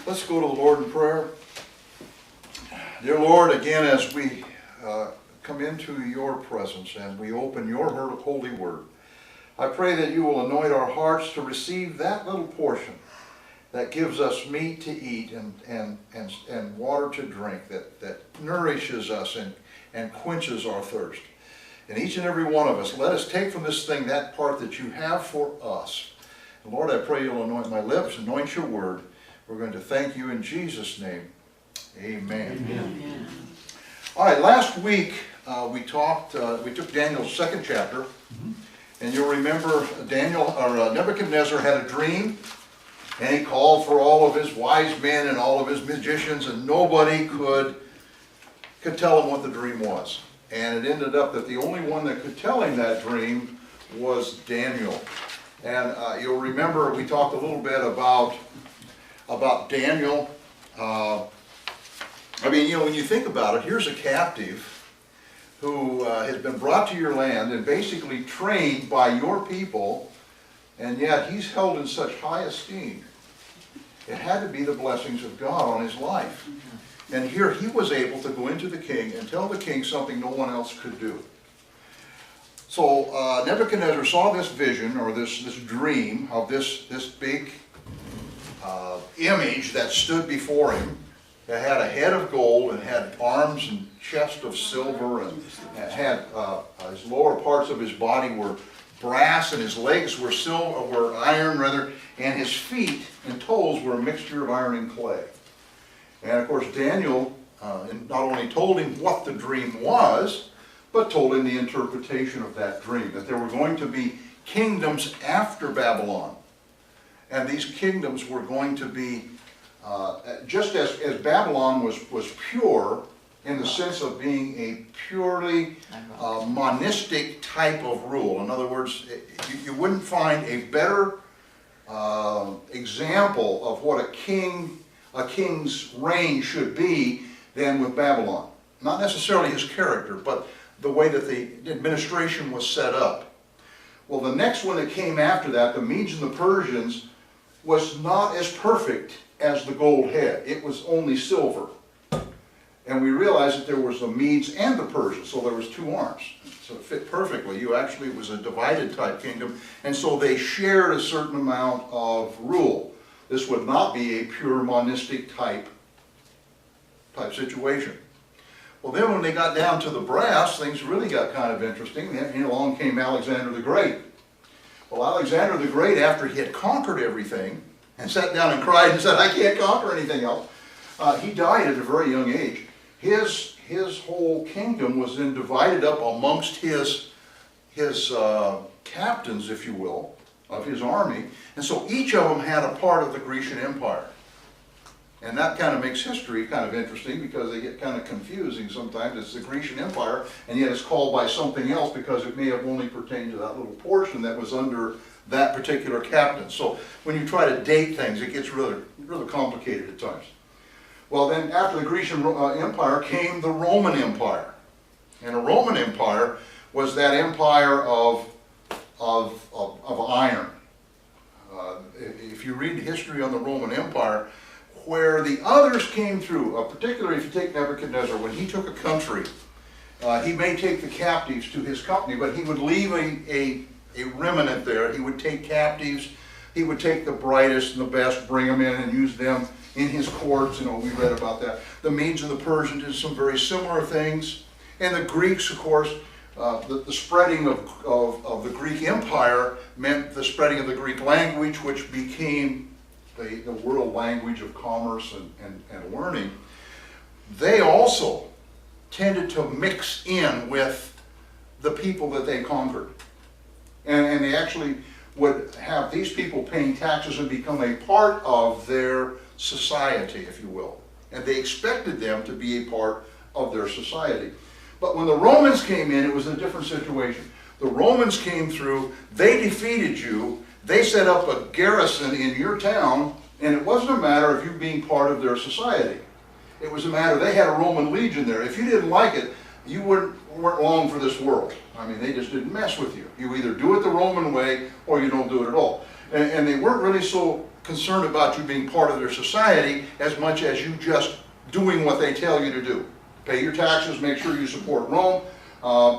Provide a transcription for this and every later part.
Let's go to the Lord in prayer. Dear Lord, again, as we come into your presence and we open your holy word, I pray that you will anoint our hearts to receive that little portion that gives us meat to eat and water to drink, that nourishes us and quenches our thirst. And each and every one of us, let us take from this thing that part that you have for us. And Lord, I pray you'll anoint my lips, anoint your word. We're going to thank you in Jesus' name. Amen. Amen. All right, last week we took Daniel's second chapter, and you'll remember Nebuchadnezzar had a dream, and he called for all of his wise men and all of his magicians, and nobody could tell him what the dream was. And it ended up that the only one that could tell him that dream was Daniel. And you'll remember we talked a little bit about Daniel. I mean, when you think about it, here's a captive who has been brought to your land and basically trained by your people, and yet he's held in such high esteem. It had to be the blessings of God on his life. And here he was able to go into the king and tell the king something no one else could do. So Nebuchadnezzar saw this vision, or this dream of this big image that stood before him. It had a head of gold and had arms and chest of silver, and had his lower parts of his body were brass, and his legs were iron rather, and his feet and toes were a mixture of iron and clay. And of course Daniel not only told him what the dream was, but told him the interpretation of that dream, that there were going to be kingdoms after Babylon. And these kingdoms were going to be, just as Babylon was pure in the sense of being a purely monistic type of rule. In other words, you wouldn't find a better example of what a king's reign should be than with Babylon. Not necessarily his character, but the way that the administration was set up. Well, the next one that came after that, the Medes and the Persians, was not as perfect as the gold head. It was only silver. And we realized that there was the Medes and the Persians, so there was two arms. So it fit perfectly. It was a divided type kingdom, and so they shared a certain amount of rule. This would not be a pure monistic type situation. Well, then when they got down to the brass, things really got kind of interesting. Then along came Alexander the Great. Well, Alexander the Great, after he had conquered everything and sat down and cried and said, I can't conquer anything else, he died at a very young age. His whole kingdom was then divided up amongst his captains, if you will, of his army. And so each of them had a part of the Grecian Empire. And that kind of makes history kind of interesting, because they get kind of confusing sometimes. It's the Grecian Empire, and yet it's called by something else because it may have only pertained to that little portion that was under that particular captain. So when you try to date things, it gets really complicated at times. Well, then after the Grecian Empire came the Roman Empire. And the Roman Empire was that empire of iron. If you read history on the Roman Empire, where the others came through, particularly if you take Nebuchadnezzar, when he took a country, he may take the captives to his company, but he would leave a remnant there. He would take captives, he would take the brightest and the best, bring them in and use them in his courts. We read about that. The Medes and the Persians did some very similar things. And the Greeks, of course, the spreading of the Greek Empire meant the spreading of the Greek language, which became the world language of commerce and learning. They also tended to mix in with the people that they conquered. And they actually would have these people paying taxes and become a part of their society, if you will. And they expected them to be a part of their society. But when the Romans came in, it was a different situation. The Romans came through, they defeated you, they set up a garrison in your town, and it wasn't a matter of you being part of their society. It was a matter, they had a Roman legion there. If you didn't like it, you weren't long for this world. I mean, they just didn't mess with you. You either do it the Roman way or you don't do it at all. And they weren't really so concerned about you being part of their society as much as you just doing what they tell you to do. Pay your taxes, make sure you support Rome,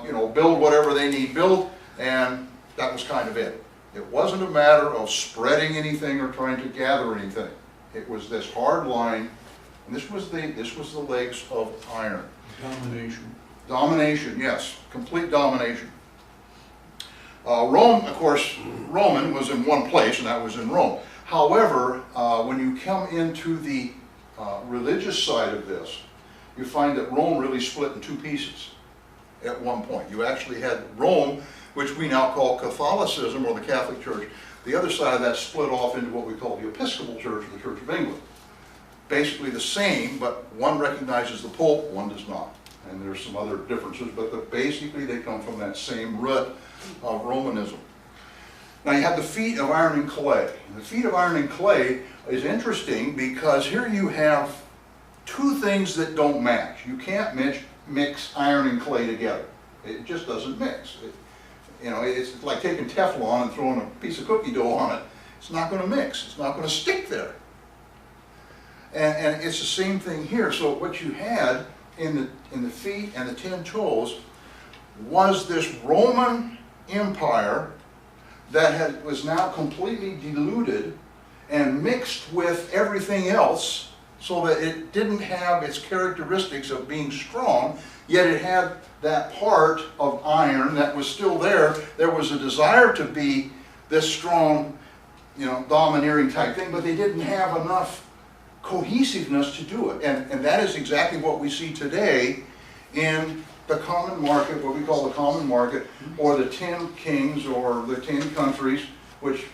you know, build whatever they need built, and that was kind of it. It wasn't a matter of spreading anything or trying to gather anything. It was this hard line, and this was the legs of iron. Domination. Domination, yes, complete domination. Rome, of course, Roman was in one place, and that was in Rome. However, when you come into the religious side of this, you find that Rome really split in two pieces at one point. You actually had Rome, which we now call Catholicism, or the Catholic Church. The other side of that split off into what we call the Episcopal Church, or the Church of England. Basically the same, but one recognizes the Pope, one does not. And there's some other differences, but basically they come from that same root of Romanism. Now you have the feet of iron and clay. And the feet of iron and clay is interesting because here you have two things that don't match. You can't mix iron and clay together. It just doesn't mix. You know, it's like taking Teflon and throwing a piece of cookie dough on it. It's not going to mix. It's not going to stick there. And it's the same thing here. So what you had in the feet and the 10 toes was this Roman Empire that was now completely diluted and mixed with everything else, so that it didn't have its characteristics of being strong, yet it had that part of iron that was still there. There was a desire to be this strong, you know, domineering type thing, but they didn't have enough cohesiveness to do it. And that is exactly what we see today in the common market, what we call the common market, or the 10 kings, or the 10 countries, which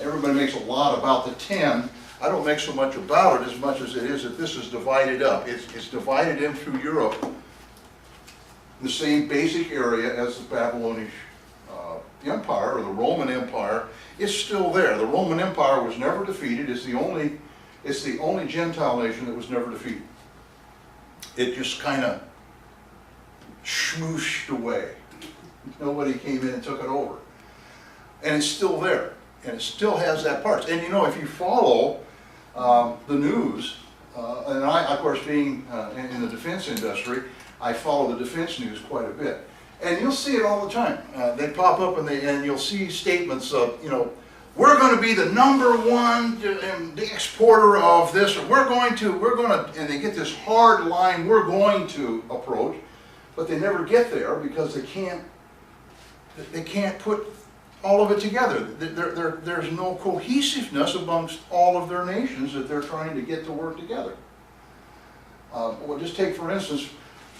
everybody makes a lot about the 10. I don't make so much about it as much as it is that this is divided up. It's divided in through Europe, the same basic area as the Babylonian Empire, or the Roman Empire, is still there. The Roman Empire was never defeated. It's the only Gentile nation that was never defeated. It just kind of schmooshed away. Nobody came in and took it over. And it's still there. And it still has that part. And you know, if you follow the news, and I, of course, being in the defense industry, I follow the defense news quite a bit. And you'll see it all the time. They pop up and you'll see statements of, you know, we're going to be the #1 exporter of this, or we're going to, and they get this hard line, we're going to approach, but they never get there because they can't put all of it together. There's no cohesiveness amongst all of their nations that they're trying to get to work together. Well, just take, for instance,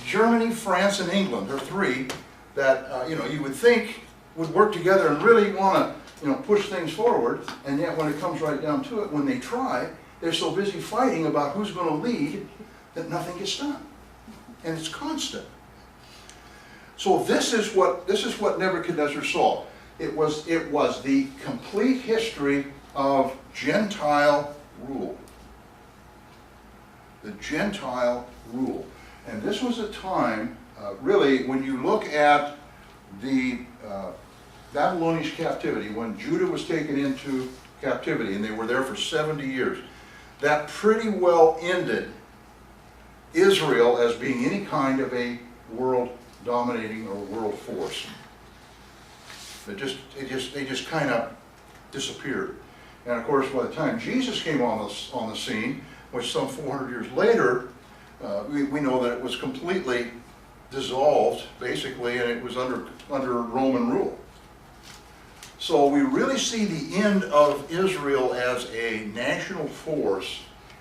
Germany, France, and England. There are three that you know, you would think would work together and really want to, you know, push things forward, and yet when it comes right down to it, when they try, they're so busy fighting about who's going to lead that nothing gets done, and it's constant. So this is what Nebuchadnezzar saw. It was the complete history of Gentile rule. The Gentile rule. And this was a time, really, when you look at the Babylonian captivity, when Judah was taken into captivity, and they were there for 70 years, that pretty well ended Israel as being any kind of a world dominating or world force. They just kind of disappeared. And of course, by the time Jesus came on the scene, which some 400 years later, we know that it was completely dissolved, basically, and it was under Roman rule. So we really see the end of Israel as a national force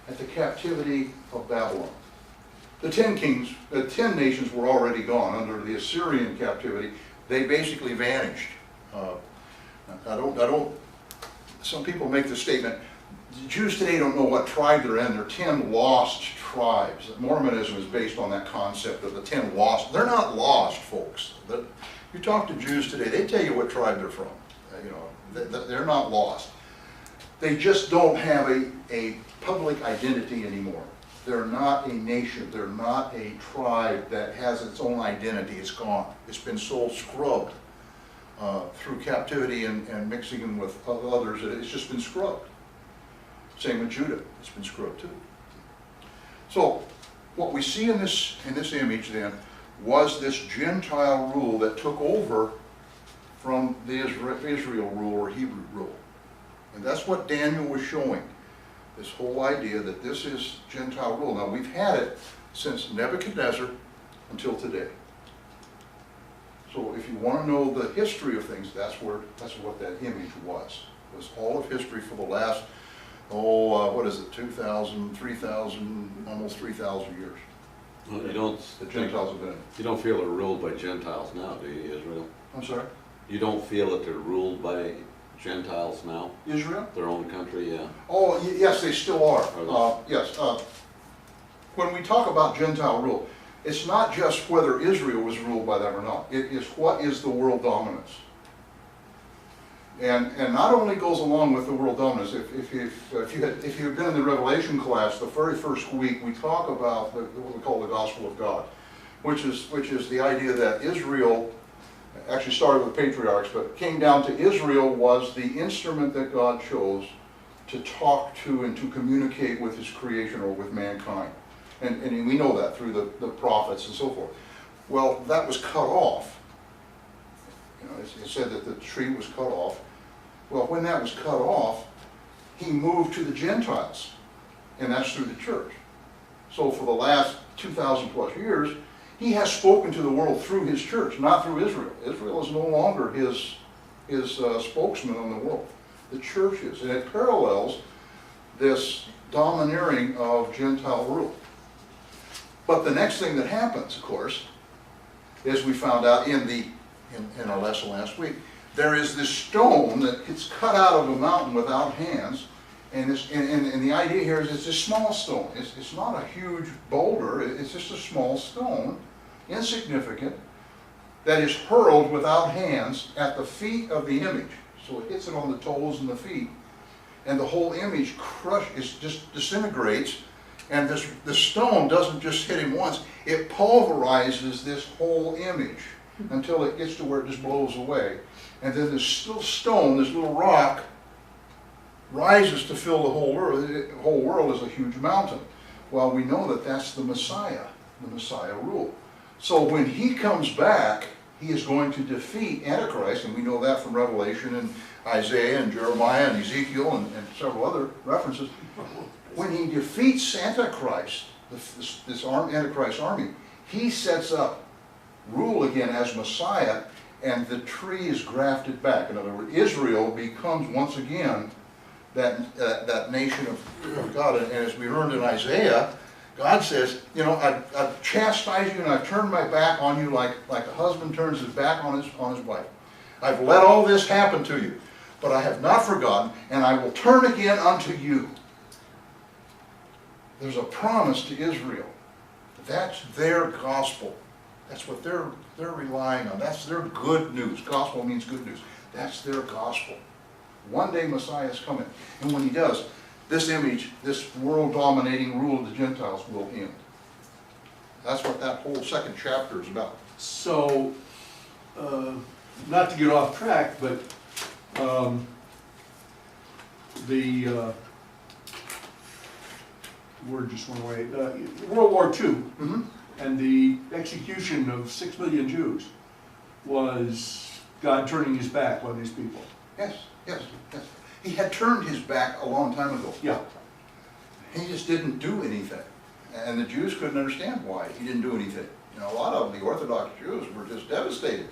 at the captivity of Babylon. The 10 kings, the 10 nations were already gone under the Assyrian captivity. They basically vanished. Some people make the statement, the Jews today don't know what tribe they're in. They're 10 lost tribes. Mormonism is based on that concept of the 10 lost. They're not lost, folks. You talk to Jews today, they tell you what tribe they're from. You know, they're not lost. They just don't have a public identity anymore. They're not a nation. They're not a tribe that has its own identity. It's gone. It's been so scrubbed through captivity and mixing them with others. It's just been scrubbed. Same with Judah, it's been scrubbed too. So, what we see in this image then was this Gentile rule that took over from the Israel rule or Hebrew rule. And that's what Daniel was showing, this whole idea that this is Gentile rule. Now we've had it since Nebuchadnezzar until today. So if you want to know the history of things, that's what that image was. It was all of history for the last, what is it, 2,000, 3,000, almost 3,000 years. Well, you don't. The Gentiles have been. You don't feel they're ruled by Gentiles now, do you, Israel? I'm sorry? You don't feel that they're ruled by Gentiles now? Israel? Their own country, yeah. Oh, yes, they still are. Yes. When we talk about Gentile rule, it's not just whether Israel was ruled by them or not. It is what is the world dominance. And not only goes along with the world dominance, if you've been in the Revelation class, the very first week we talk about what we call the gospel of God, which is the idea that Israel actually started with patriarchs, but came down to Israel was the instrument that God chose to talk to and to communicate with his creation or with mankind. And we know that through the prophets and so forth. Well, that was cut off. You know, it said that the tree was cut off. Well, when that was cut off, he moved to the Gentiles, and that's through the church. So for the last 2,000 plus years, he has spoken to the world through his church, not through Israel. Israel is no longer his spokesman on the world. The church is, and it parallels this domineering of Gentile rule. But the next thing that happens, of course, as we found out in our lesson last week, there is this stone that gets cut out of a mountain without hands, and the idea here is it's a small stone. It's not a huge boulder, it's just a small stone, insignificant, that is hurled without hands at the feet of the image. So it hits it on the toes and the feet, and the whole image just disintegrates, and this stone doesn't just hit him once, it pulverizes this whole image until it gets to where it just blows away. And then this little stone, this little rock, rises to fill the whole world. The whole world is a huge mountain. Well, we know that that's the Messiah rule. So when he comes back, he is going to defeat Antichrist, and we know that from Revelation and Isaiah and Jeremiah and Ezekiel and several other references. When he defeats Antichrist, this Antichrist army, he sets up rule again as Messiah, and the tree is grafted back. In other words, Israel becomes once again that nation of God. And as we learned in Isaiah, God says, you know, I've chastised you and I've turned my back on you like a husband turns his back on his wife. I've let all this happen to you, but I have not forgotten, and I will turn again unto you. There's a promise to Israel. That's their gospel. That's what they're relying on. That's their good news. Gospel means good news. That's their gospel. One day Messiah is coming. And when he does, this image, this world-dominating rule of the Gentiles will end. That's what that whole second chapter is about. So, not to get off track, but the word just went away. World War II. Mm-hmm. And the execution of 6 million Jews was God turning his back on these people. Yes. He had turned his back a long time ago. Yeah. He just didn't do anything. And the Jews couldn't understand why he didn't do anything. You know, a lot of the Orthodox Jews were just devastated.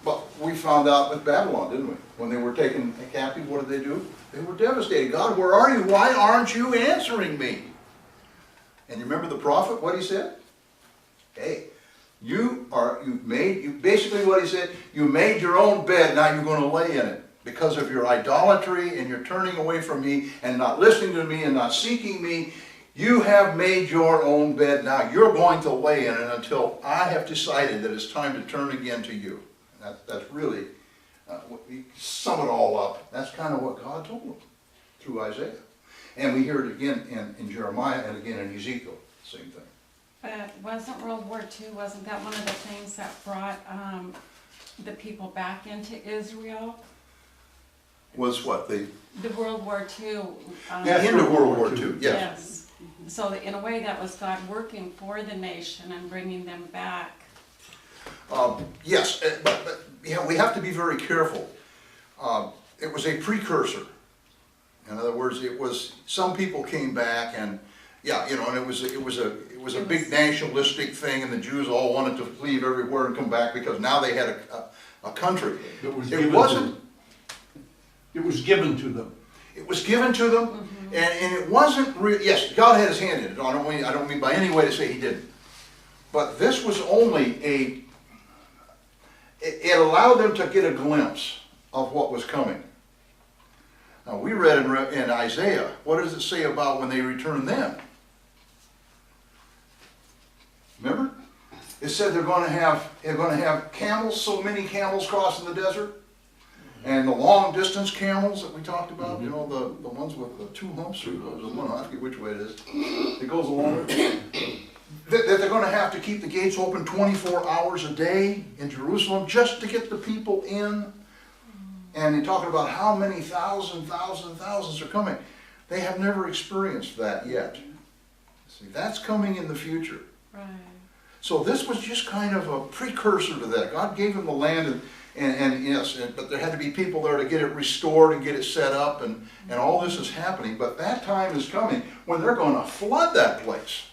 But we found out with Babylon, didn't we? When they were taken captive, what did they do? They were devastated. God, where are you? Why aren't you answering me? And you remember the prophet, what he said? Hey, basically what he said, you made your own bed, now you're going to lay in it. Because of your idolatry and your turning away from me and not listening to me and not seeking me, you have made your own bed, now you're going to lay in it until I have decided that it's time to turn again to you. And that's really, we sum it all up. That's kind of what God told them through Isaiah. And we hear it again in Jeremiah and again in Ezekiel, same thing. But wasn't World War II, wasn't that one of the things that brought the people back into Israel? Was what? The World War II. The end of World War II, yes. Yes. So in a way, that was God working for the nation and bringing them back. Yes, but yeah, we have to be very careful. It was a precursor. In other words, it was, some people came back and, yeah, you know, and it was a big nationalistic thing, and the Jews all wanted to leave everywhere and come back because now they had a country. It wasn't. It was given to them. It was given to them, and it wasn't real. Yes, God had his hand in it. I don't mean by any way to say he didn't. But this was only it allowed them to get a glimpse of what was coming. Now, we read in Isaiah, what does it say about when they return then? Remember? It said they're going to have camels, so many camels crossing the desert. And the long distance camels that we talked about, you know, the ones with the two humps, or the one, I forget which way it is, it goes along. That they're going to have to keep the gates open 24 hours a day in Jerusalem just to get the people in. And they're talking about how many thousands are coming. They have never experienced that yet. See, that's coming in the future. Right. So this was just kind of a precursor to that. God gave them the land, and yes, but there had to be people there to get it restored and get it set up, and all this is happening. But that time is coming when they're going to flood that place.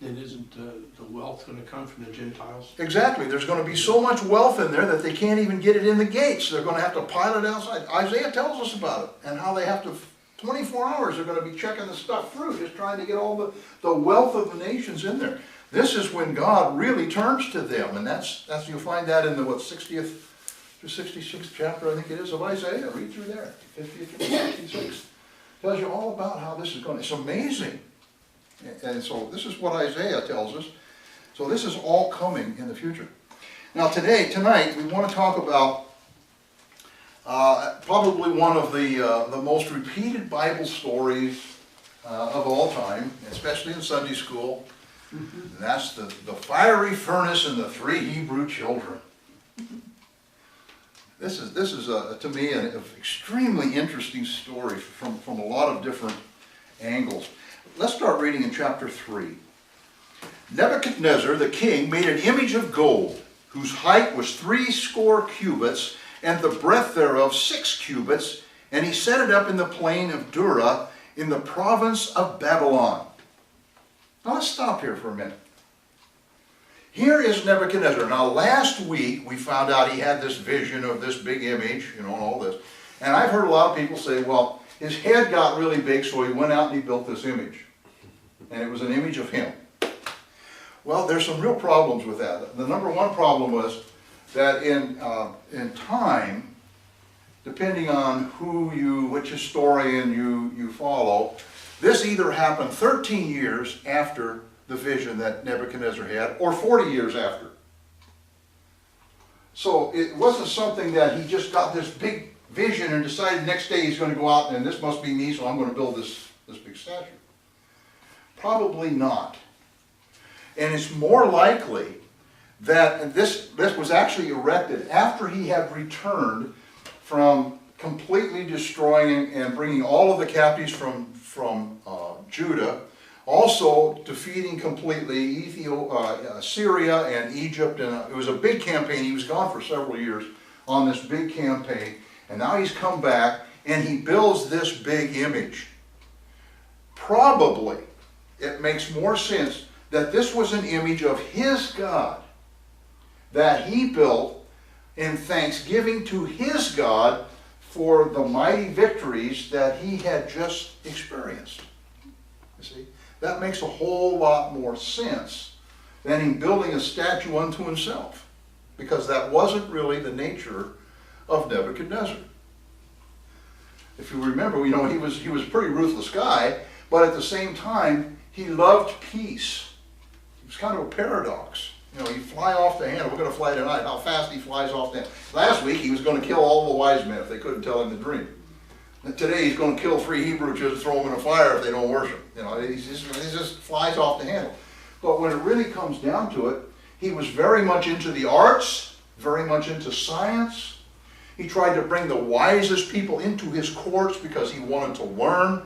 And isn't the wealth going to come from the Gentiles? Exactly. There's going to be so much wealth in there that they can't even get it in the gates. They're going to have to pile it outside. Isaiah tells us about it, and how they have to, 24 hours, they're going to be checking the stuff through, just trying to get all the wealth of the nations in there. This is when God really turns to them, and that's you'll find that in the 60th to 66th chapter, I think it is, of Isaiah. Read through there, 50th to 66th. Tells you all about how this is going. It's amazing. And so this is what Isaiah tells us. So this is all coming in the future. Now tonight, we want to talk about probably one of the most repeated Bible stories of all time, especially in Sunday school. And that's the fiery furnace and the 3 Hebrew children. This is to me an extremely interesting story from a lot of different angles. Let's start reading in chapter 3. Nebuchadnezzar the king made an image of gold, whose height was 80 cubits, and the breadth thereof 6 cubits, and he set it up in the plain of Dura, in the province of Babylon. Now let's stop here for a minute. Here is Nebuchadnezzar. Now last week we found out he had this vision of this big image, you know, and all this. And I've heard a lot of people say, well, his head got really big, so he went out and he built this image. And it was an image of him. Well, there's some real problems with that. The number one problem was that in time, depending on which historian you follow, this either happened 13 years after the vision that Nebuchadnezzar had, or 40 years after. So it wasn't something that he just got this big vision and decided next day he's going to go out and this must be me, so I'm going to build this big statue. Probably not. And it's more likely that this was actually erected after he had returned from completely destroying and bringing all of the captives from Judah, also defeating completely Syria and Egypt, and it was a big campaign. He was gone for several years on this big campaign, and now he's come back and he builds this big image. Probably it makes more sense that this was an image of his God that he built in thanksgiving to his God for the mighty victories that he had just experienced. You see, that makes a whole lot more sense than him building a statue unto himself, because that wasn't really the nature of Nebuchadnezzar. If you remember, you know, he was a pretty ruthless guy, but at the same time, he loved peace. It was kind of a paradox. You know, you fly off the handle. We're going to fly tonight. How fast he flies off the handle. Last week, he was going to kill all the wise men if they couldn't tell him the dream. And today, he's going to kill 3 Hebrew Jews and throw them in a fire if they don't worship. You know, he just flies off the handle. But when it really comes down to it, he was very much into the arts, very much into science. He tried to bring the wisest people into his courts because he wanted to learn.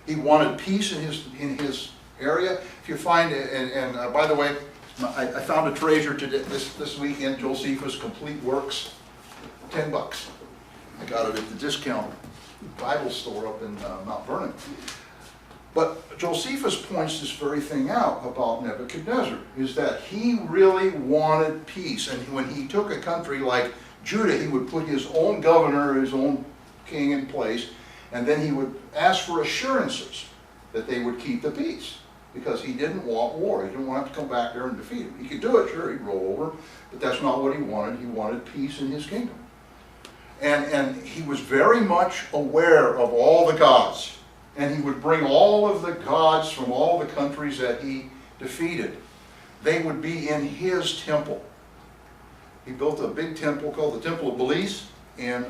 He wanted peace in his area. If you find, and by the way, I found a treasure today, this weekend, Josephus' Complete Works, $10. I got it at the discount Bible store up in Mount Vernon. But Josephus points this very thing out about Nebuchadnezzar, is that he really wanted peace. And when he took a country like Judah, he would put his own governor, his own king in place, and then he would ask for assurances that they would keep the peace, because he didn't want war. He didn't want to have to come back there and defeat him. He could do it, sure, he'd roll over, but that's not what he wanted. He wanted peace in his kingdom. And he was very much aware of all the gods, and he would bring all of the gods from all the countries that he defeated. They would be in his temple. He built a big temple called the Temple of Belus in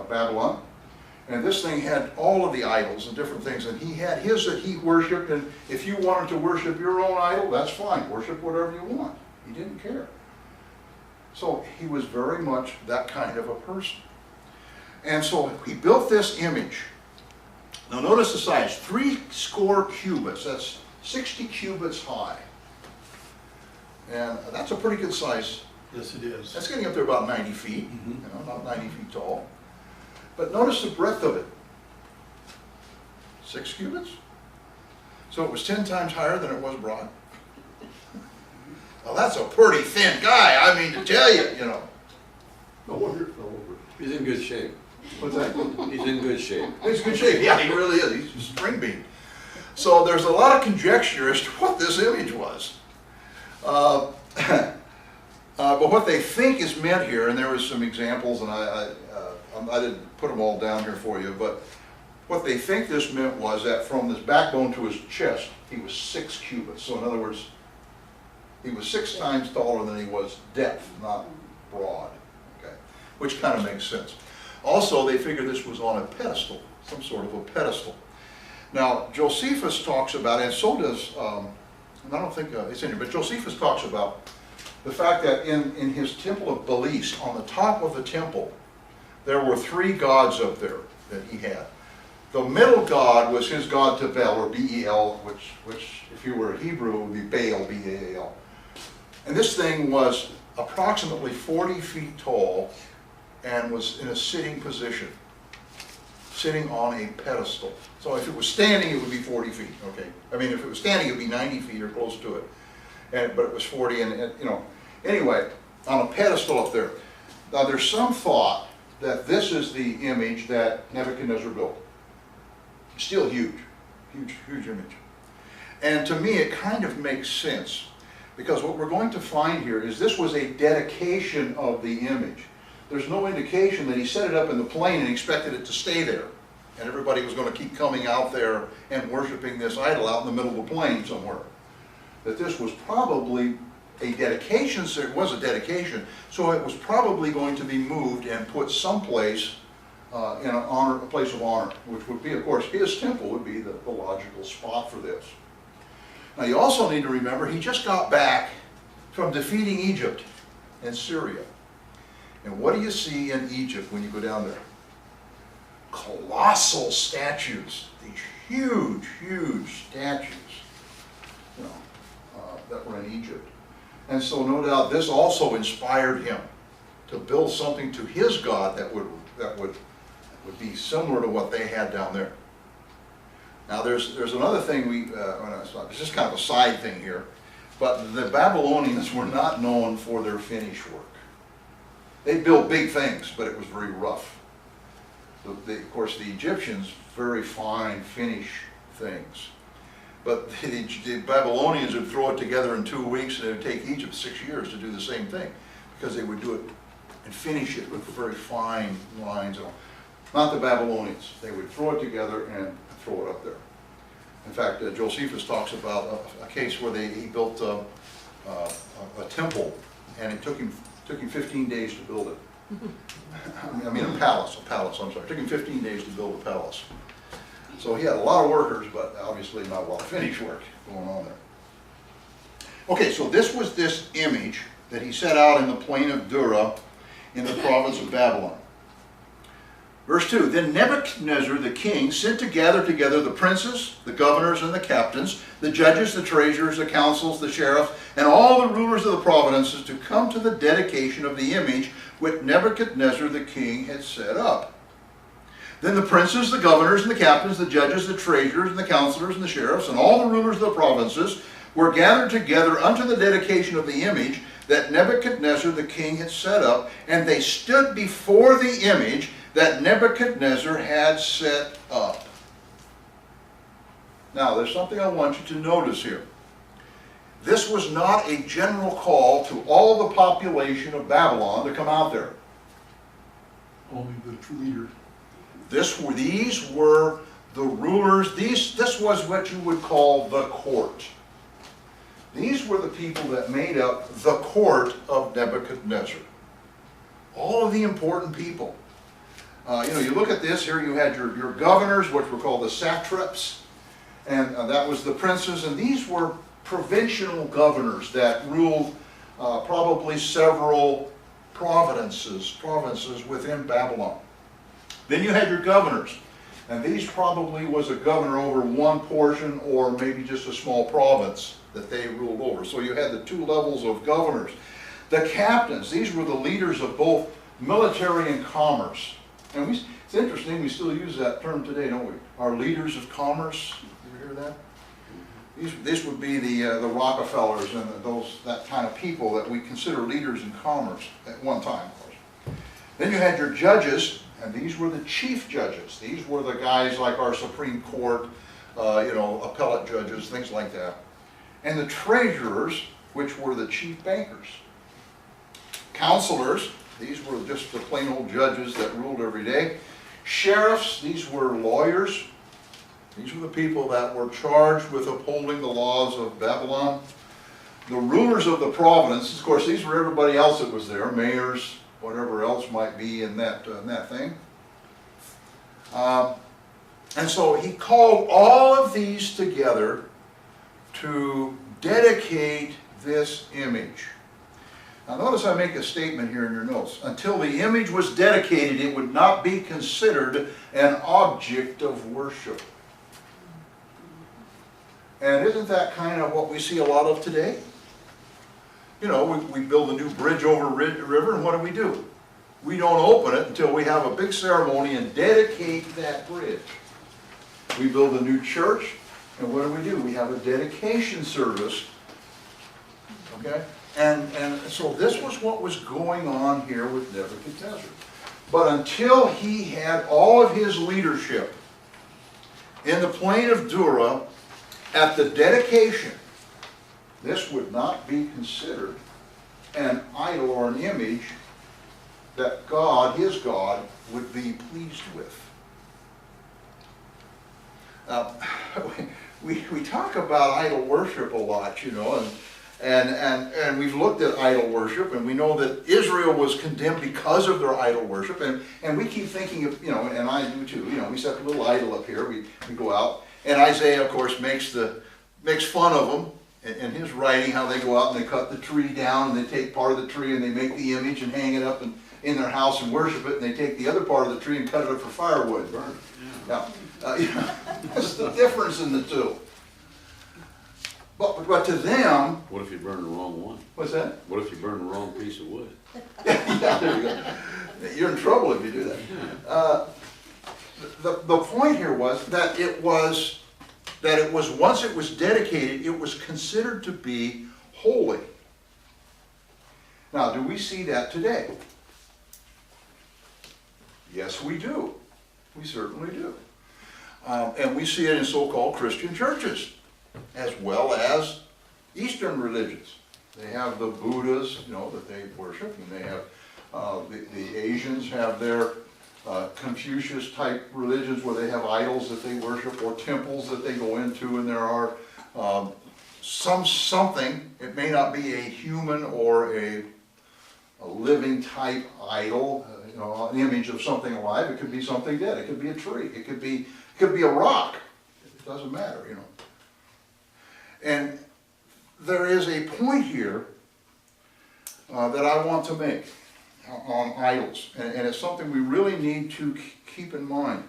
Babylon. And this thing had all of the idols and different things. And he had his that he worshipped. And if you wanted to worship your own idol, that's fine. Worship whatever you want. He didn't care. So he was very much that kind of a person. And so he built this image. Now notice the size, 60 cubits. That's 60 cubits high. And that's a pretty good size. Yes, it is. That's getting up there about 90 feet, about 90 feet tall. But notice the breadth of it. 6 cubits? So it was 10 times higher than it was broad. Well, that's a pretty thin guy, I mean to tell you, you know. No wonder it fell over. He's in good shape. What's that? He's in good shape. He's in good shape, yeah, he really is. He's a string bean. So there's a lot of conjecture as to what this image was. But what they think is meant here, and there was some examples, and I didn't put them all down here for you, but what they think this meant was that from his backbone to his chest, he was 6 cubits. So in other words, he was 6 times taller than he was depth, not broad, okay? Which kind of makes sense. Also, they figure this was on a pedestal, some sort of a pedestal. Now, Josephus talks about, and so does, and I don't think it's in here, but Josephus talks about the fact that in his temple of Belus, on the top of the temple, there were 3 gods up there that he had. The middle god was his god Tabel, or B-E-L, which if you were a Hebrew, would be Baal, B-A-A-L. And this thing was approximately 40 feet tall and was in a sitting position, sitting on a pedestal. So if it was standing, it would be 40 feet, okay? I mean, if it was standing, it would be 90 feet or close to it. But it was 40, and you know, anyway, on a pedestal up there. Now, there's some thought that this is the image that Nebuchadnezzar built. Still huge, huge, huge image. And to me, it kind of makes sense, because what we're going to find here is this was a dedication of the image. There's no indication that he set it up in the plain and expected it to stay there, and everybody was going to keep coming out there and worshiping this idol out in the middle of the plain somewhere. That this was probably a dedication, so it was a dedication, so it was probably going to be moved and put someplace in a place of honor, which would be, of course, his temple would be the logical spot for this. Now you also need to remember, he just got back from defeating Egypt and Syria. And what do you see in Egypt when you go down there? Colossal statues, these huge, huge statues, you know, that were in Egypt. And so no doubt this also inspired him to build something to his God that would be similar to what they had down there. Now there's another thing it's just kind of a side thing here, but the Babylonians were not known for their finish work. They built big things, but it was very rough. Of course, the Egyptians, very fine finish things. But the Babylonians would throw it together in 2 weeks, and it would take Egypt 6 years to do the same thing, because they would do it and finish it with very fine lines. Not the Babylonians. They would throw it together and throw it up there. In fact, Josephus talks about a case where he built a temple, and it took him 15 days to build it. I mean a palace, I'm sorry. It took him 15 days to build a palace. So he had a lot of workers, but obviously not a lot of finished work going on there. Okay, so this was this image that he set out in the plain of Dura, in the province of Babylon. Verse 2, then Nebuchadnezzar the king sent to gather together the princes, the governors, and the captains, the judges, the treasurers, the councils, the sheriffs, and all the rulers of the provinces to come to the dedication of the image which Nebuchadnezzar the king had set up. Then the princes, the governors, and the captains, the judges, the treasurers, and the counselors, and the sheriffs, and all the rulers of the provinces were gathered together unto the dedication of the image that Nebuchadnezzar the king had set up, and they stood before the image that Nebuchadnezzar had set up. Now, there's something I want you to notice here. This was not a general call to all the population of Babylon to come out there. Only the leader. These were the rulers. This was what you would call the court. These were the people that made up the court of Nebuchadnezzar. All of the important people. You look at this here, you had your governors, which were called the satraps, and that was the princes, and these were provincial governors that ruled probably several provinces within Babylon. Then you had your governors, and these probably was a governor over one portion or maybe just a small province that they ruled over. So you had the two levels of governors. The captains, these were the leaders of both military and commerce. And it's interesting, we still use that term today, don't we? Our leaders of commerce, you ever hear that? These would be the Rockefellers and that kind of people that we consider leaders in commerce at one time, of course. Then you had your judges, and these were the chief judges. These were the guys like our Supreme Court, appellate judges, things like that. And the treasurers, which were the chief bankers. Counselors, these were just the plain old judges that ruled every day. Sheriffs, these were lawyers. These were the people that were charged with upholding the laws of Babylon. The rulers of the provinces, of course, these were everybody else that was there, mayors, whatever else might be in that thing. And so he called all of these together to dedicate this image. Now notice I make a statement here in your notes. Until the image was dedicated, it would not be considered an object of worship. And isn't that kind of what we see a lot of today? We build a new bridge over a river, and what do? We don't open it until we have a big ceremony and dedicate that bridge. We build a new church, and what do? We have a dedication service. Okay? And so this was what was going on here with Nebuchadnezzar. But until he had all of his leadership in the plain of Dura at the dedication, this would not be considered an idol or an image that God, his God, would be pleased with. We talk about idol worship a lot, and we've looked at idol worship, and we know that Israel was condemned because of their idol worship, and we keep thinking of, and I do too, we set a little idol up here, we go out, and Isaiah, of course, makes fun of them, in his writing, how they go out and they cut the tree down, and they take part of the tree and they make the image and hang it up in their house and worship it, and they take the other part of the tree and cut it up for firewood. Burn it. Now, that's the difference in the two. But to them... What if you burn the wrong one? What's that? What if you burn the wrong piece of wood? Yeah, there you go. You're in trouble if you do that. The point here was that it was once it was dedicated, it was considered to be holy. Now, do we see that today? Yes, we do. We certainly do. And we see it in so-called Christian churches, as well as Eastern religions. They have the Buddhas, that they worship, and they have the Asians have their Confucius-type religions where they have idols that they worship or temples that they go into, and there are something. It may not be a human or a living type idol, an image of something alive. It could be something dead. It could be a tree. It could be a rock. It doesn't matter, And there is a point here that I want to make. on idols, and it's something we really need to keep in mind.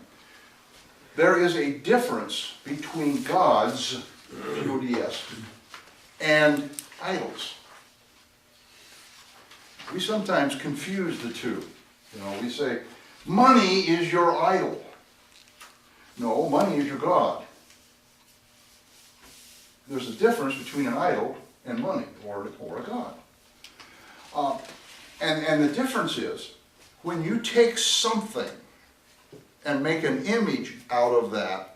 There is a difference between gods, G-O-D-S, and idols. We sometimes confuse the two. You know, we say, money is your idol. No, money is your God. There's a difference between an idol and money, or a god. And the difference is, when you take something and make an image out of that,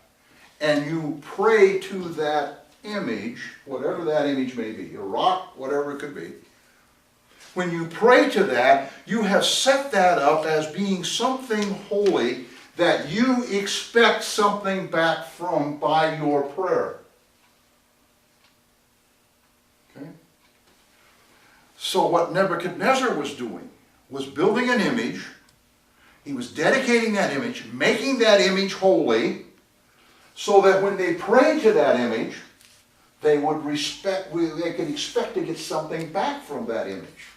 and you pray to that image, whatever that image may be, a rock, whatever it could be, when you pray to that, you have set that up as being something holy that you expect something back from by your prayer. Okay? So what Nebuchadnezzar was doing was building an image. He was dedicating that image, making that image holy, so that when they prayed to that image, they could expect to get something back from that image.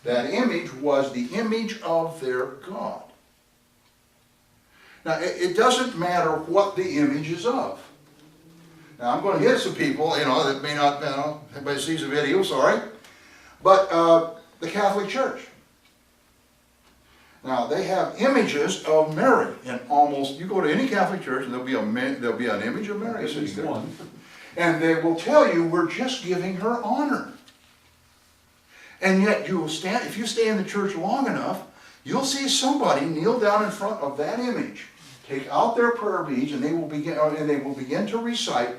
That image was the image of their God. Now, it doesn't matter what the image is of. Now, I'm going to hit some people, you know, that may not, you know, everybody sees the video, sorry. But the Catholic Church. Now, they have images of Mary, and almost, you go to any Catholic church, and there'll be an image of Mary sitting there. And they will tell you, we're just giving her honor. And yet, you will stand, if you stay in the church long enough, you'll see somebody kneel down in front of that image, take out their prayer beads, and they will begin to recite,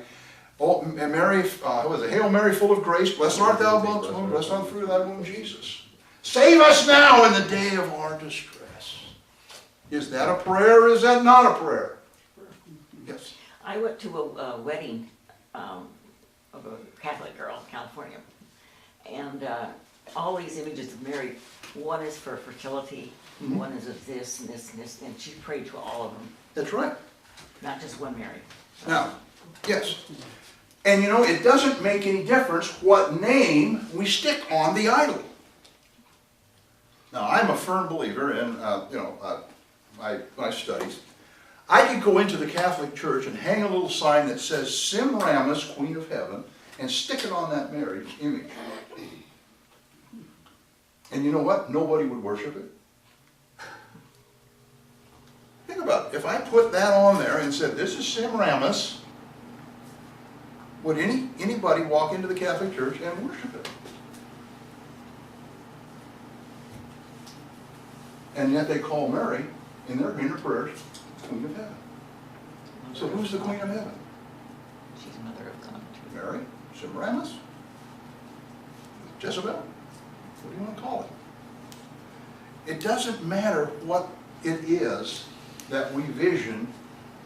"Oh, Mary, what was it? Hail Mary, full of grace, blessed art thou amongst women, blessed art the fruit of thy womb, Jesus. Save us now in the day of our distress." Is that a prayer, or is that not a prayer? Yes. I went to a wedding of a Catholic girl in California, and all these images of Mary, one is for fertility, one is of this and this and this, and she prayed to all of them, That's right. not just one Mary. Now, yes. And you know, it doesn't make any difference what name we stick on the idol. Now, I'm a firm believer in, my studies. I could go into the Catholic Church and hang a little sign that says Semiramis, Queen of Heaven, and stick it on that Mary's image. And you know what? Nobody would worship it. Think about it. If I put that on there and said, this is Semiramis, would anybody walk into the Catholic Church and worship it? And yet they call Mary, in their prayers, Queen of Heaven. So who's the Queen of Heaven? She's mother of God. Mary? Semiramis? Jezebel? What do you want to call it? It doesn't matter what it is that we vision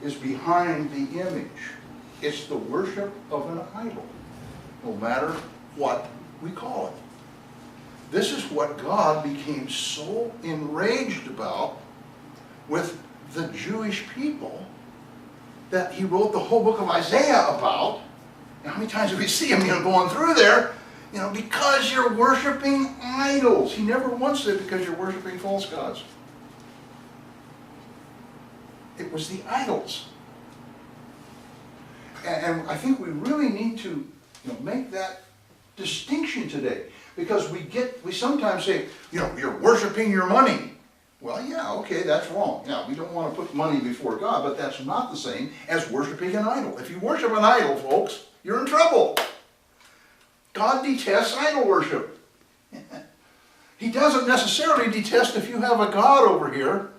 is behind the image. It's the worship of an idol, no matter what we call it. This is what God became so enraged about with the Jewish people that he wrote the whole book of Isaiah about. And how many times do we see him, going through there? Because you're worshiping idols. He never once said because you're worshiping false gods. It was the idols. And I think we really need to make that distinction today. Because we sometimes say, you're worshiping your money. Well, yeah, okay, that's wrong. Yeah, we don't want to put money before God, but that's not the same as worshiping an idol. If you worship an idol, folks, you're in trouble. God detests idol worship. He doesn't necessarily detest if you have a God over here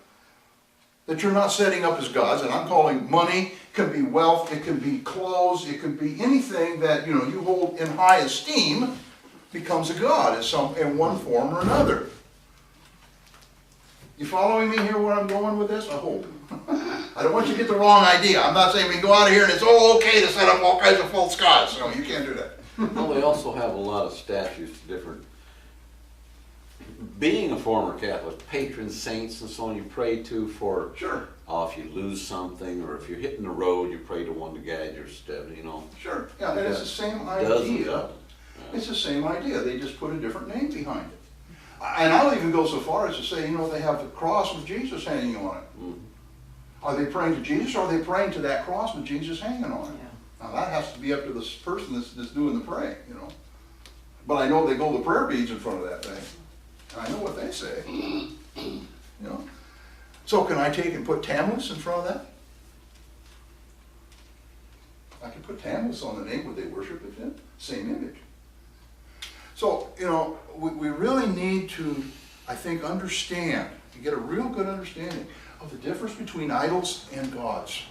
that you're not setting up as gods, and I'm calling money, it can be wealth, it can be clothes, it can be anything that you hold in high esteem becomes a god in one form or another. You following me here where I'm going with this? I hope. I don't want you to get the wrong idea. I'm not saying we can go out of here and it's all okay to set up all kinds of false gods. No, you can't do that. Well, they also have a lot of statues, different, being a former Catholic, patron saints and so on you pray to for, Sure. If you lose something, or if you're hitting the road, you pray to one to guide your step, Sure. Yeah, and it's the same Dozens idea. of them. It's the same idea. They just put a different name behind it. And I'll even go so far as to say, you know, they have the cross with Jesus hanging on it. Mhm. Are they praying to Jesus, or are they praying to that cross with Jesus hanging on it? Yeah. Now, that has to be up to the person that's doing the praying, you know. But I know they go the prayer beads in front of that thing. And I know what they say, you know. So can I take and put Tammuz in front of that? I can put Tammuz on the name, would they worship it then? Same image. So, you know, we really need to, I think, understand, to get a real good understanding of the difference between idols and gods,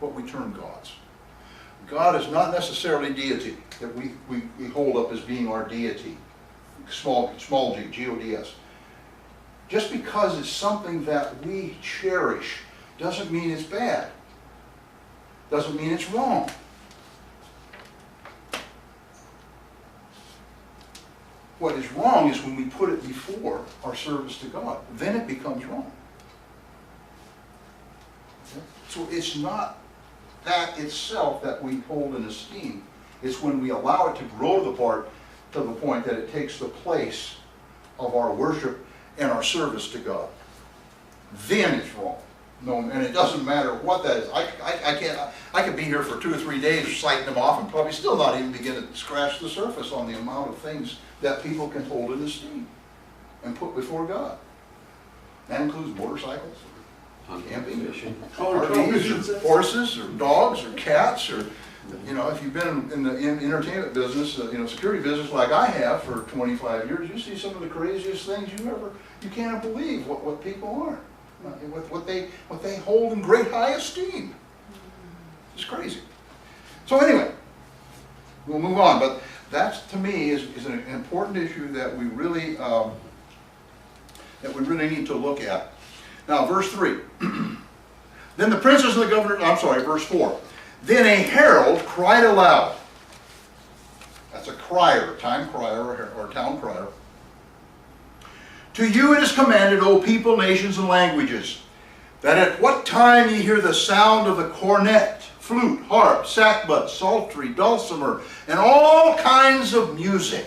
what we term gods. God is not necessarily deity that we hold up as being our deity, small g, G-O-D-S. Just because it's something that we cherish doesn't mean it's bad, doesn't mean it's wrong. What is wrong is when we put it before our service to God. Then it becomes wrong. Okay? So it's not that itself that we hold in esteem. It's when we allow it to grow to the point that it takes the place of our worship and our service to God. Then it's wrong. No, and it doesn't matter what that is. I could be here for 2 or 3 days citing them off and probably still not even begin to scratch the surface on the amount of things that people can hold in esteem and put before God. That includes motorcycles, camping, Fishing. RVs, or horses, or dogs, or cats, or, you know, if you've been in the entertainment business, you know, security business like I have for 25 years, you see some of the craziest things you can't believe what people are, what they hold in great high esteem. It's crazy. So anyway, we'll move on, but that to me is an important issue that we really need to look at. Now, verse 3. Then the princes and the governors, I'm sorry, verse 4. Then a herald cried aloud. That's a crier, a time crier or town crier. To you it is commanded, O people, nations, and languages, that at what time ye hear the sound of the cornet, flute, harp, sackbut, psaltery, dulcimer, and all kinds of music,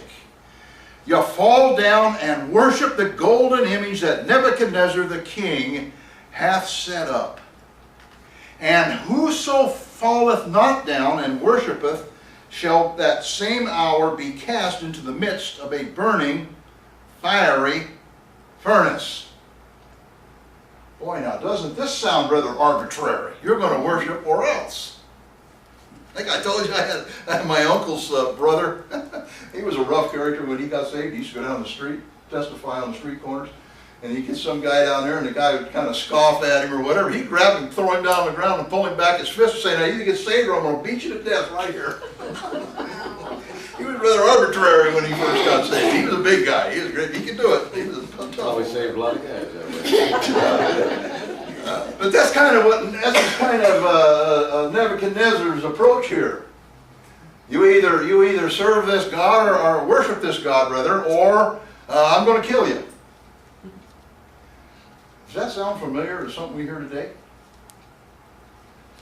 you fall down and worship the golden image that Nebuchadnezzar the king hath set up. And whoso falleth not down and worshipeth shall that same hour be cast into the midst of a burning, fiery furnace. Boy, now, doesn't this sound rather arbitrary? You're going to worship or else. I think I told you I had my uncle's brother. He was a rough character when he got saved. He used to go down the street, testify on the street corners. And he'd get some guy down there, and the guy would kind of scoff at him or whatever. He'd grab him, throw him down on the ground, and pull him back his fist and say, now, you either get saved or I'm going to beat you to death right here. He was rather arbitrary when he first got saved. He was a big guy. He was great. He could do it. He was a tough Always one. saved a lot of guys that way. But that's kind of Nebuchadnezzar's approach here. You either serve this God or worship this God, rather, or I'm going to kill you. Does that sound familiar to something we hear today?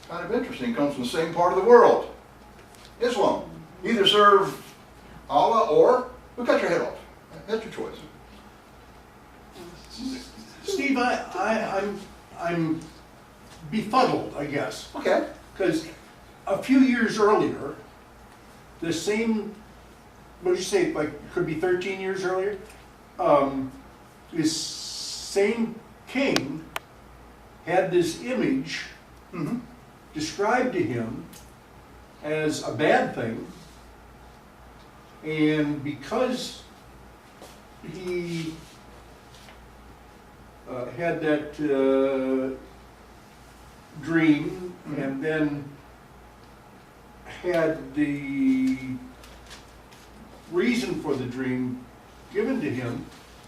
Kind of interesting. It comes from the same part of the world. Islam. Either serve Allah or we'll cut your head off. That's your choice. Steve, I'm befuddled, I guess, Okay. because a few years earlier, the same, what did you say, like, could be 13 years earlier? This same king had this image Mm-hmm. described to him as a bad thing, and because he had that dream, and then had the reason for the dream given to him,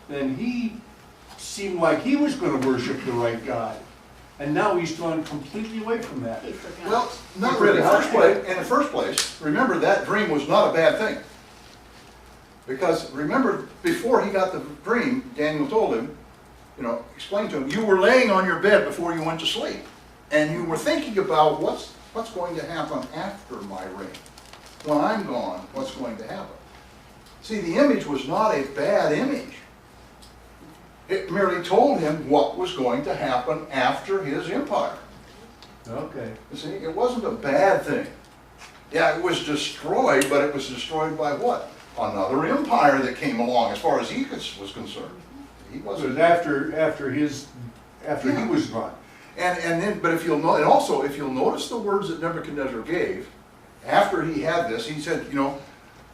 then he seemed like he was going to worship the right God. And now he's gone completely away from that. He forgot. Well, not really. In the first place, remember that dream was not a bad thing. Because remember, before he got the dream, Daniel told him, explained to him, you were laying on your bed before you went to sleep. And you were thinking about what's going to happen after my reign. When I'm gone, what's going to happen? See, the image was not a bad image. It merely told him what was going to happen after his empire. Okay. You see, it wasn't a bad thing. Yeah, it was destroyed, but it was destroyed by what? Another empire that came along, as far as he was concerned. He It wasn't. was after he was gone. And then, but if you'll know, and also if you'll notice the words that Nebuchadnezzar gave after he had this, he said, you know,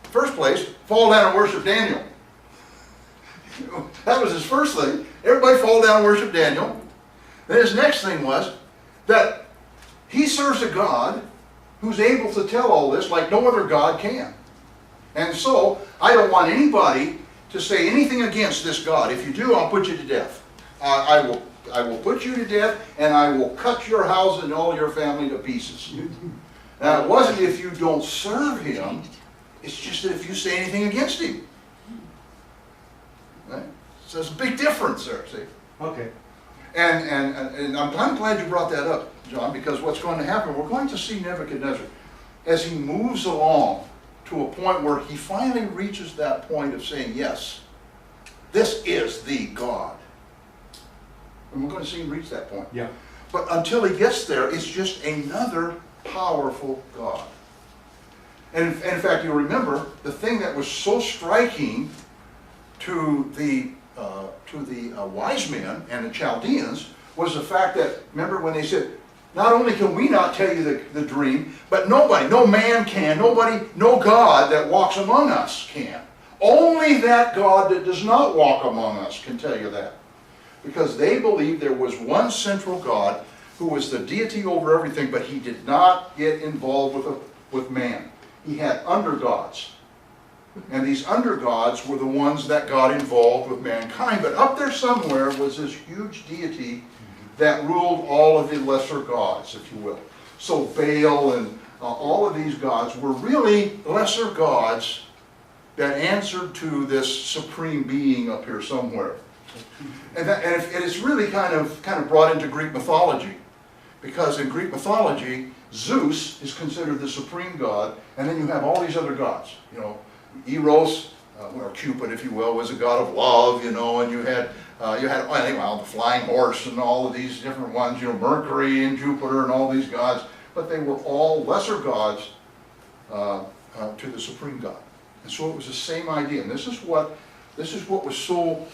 first place, fall down and worship Daniel. That was his first thing. Everybody fall down and worship Daniel. Then his next thing was that he serves a God who's able to tell all this like no other God can. And so, I don't want anybody to say anything against this God. If you do, I'll put you to death. I will put you to death, and I will cut your house and all your family to pieces. Now, it wasn't if you don't serve him, it's just that if you say anything against him. Right? So there's a big difference there, see? Okay. And I'm glad you brought that up, John, because what's going to happen, we're going to see Nebuchadnezzar as he moves along to a point where he finally reaches that point of saying, yes, this is the God. And we're going to see him reach that point. Yeah. But until he gets there, it's just another powerful God. And in fact, you remember, the thing that was so striking to the wise men and the Chaldeans was the fact that, remember when they said, not only can we not tell you the dream, but nobody, no man can, nobody, no God that walks among us can. Only that God that does not walk among us can tell you that. Because they believed there was one central God who was the deity over everything, but he did not get involved with man. He had undergods. And these undergods were the ones that got involved with mankind. But up there somewhere was this huge deity that ruled all of the lesser gods, if you will. So Baal and all of these gods were really lesser gods that answered to this supreme being up here somewhere. And it's really kind of brought into Greek mythology. Because in Greek mythology, Zeus is considered the supreme god, and then you have all these other gods. You know, Eros, or Cupid, if you will, was a god of love, you know, and you had the flying horse and all of these different ones, you know, Mercury and Jupiter and all these gods, but they were all lesser gods to the supreme God. And so it was the same idea. And this is what was so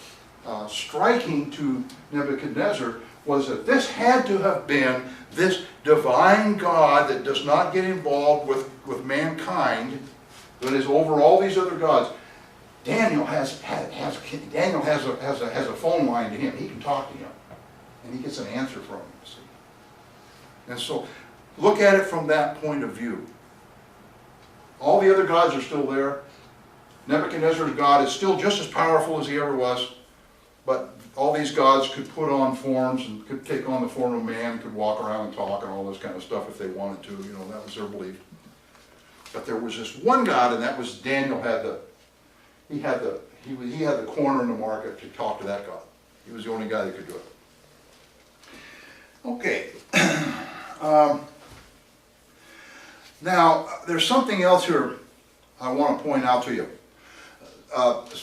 striking to Nebuchadnezzar, was that this had to have been this divine God that does not get involved with mankind, that is over all these other gods. Daniel has a phone line to him. He can talk to him, and he gets an answer from him. See? And so, look at it from that point of view. All the other gods are still there. Nebuchadnezzar's God is still just as powerful as he ever was, but all these gods could put on forms and could take on the form of man, could walk around and talk and all this kind of stuff if they wanted to. You know, that was their belief. But there was this one God, and that was Daniel he had the corner in the market to talk to that God. He was the only guy that could do it. Okay. Now, there's something else here I want to point out to you.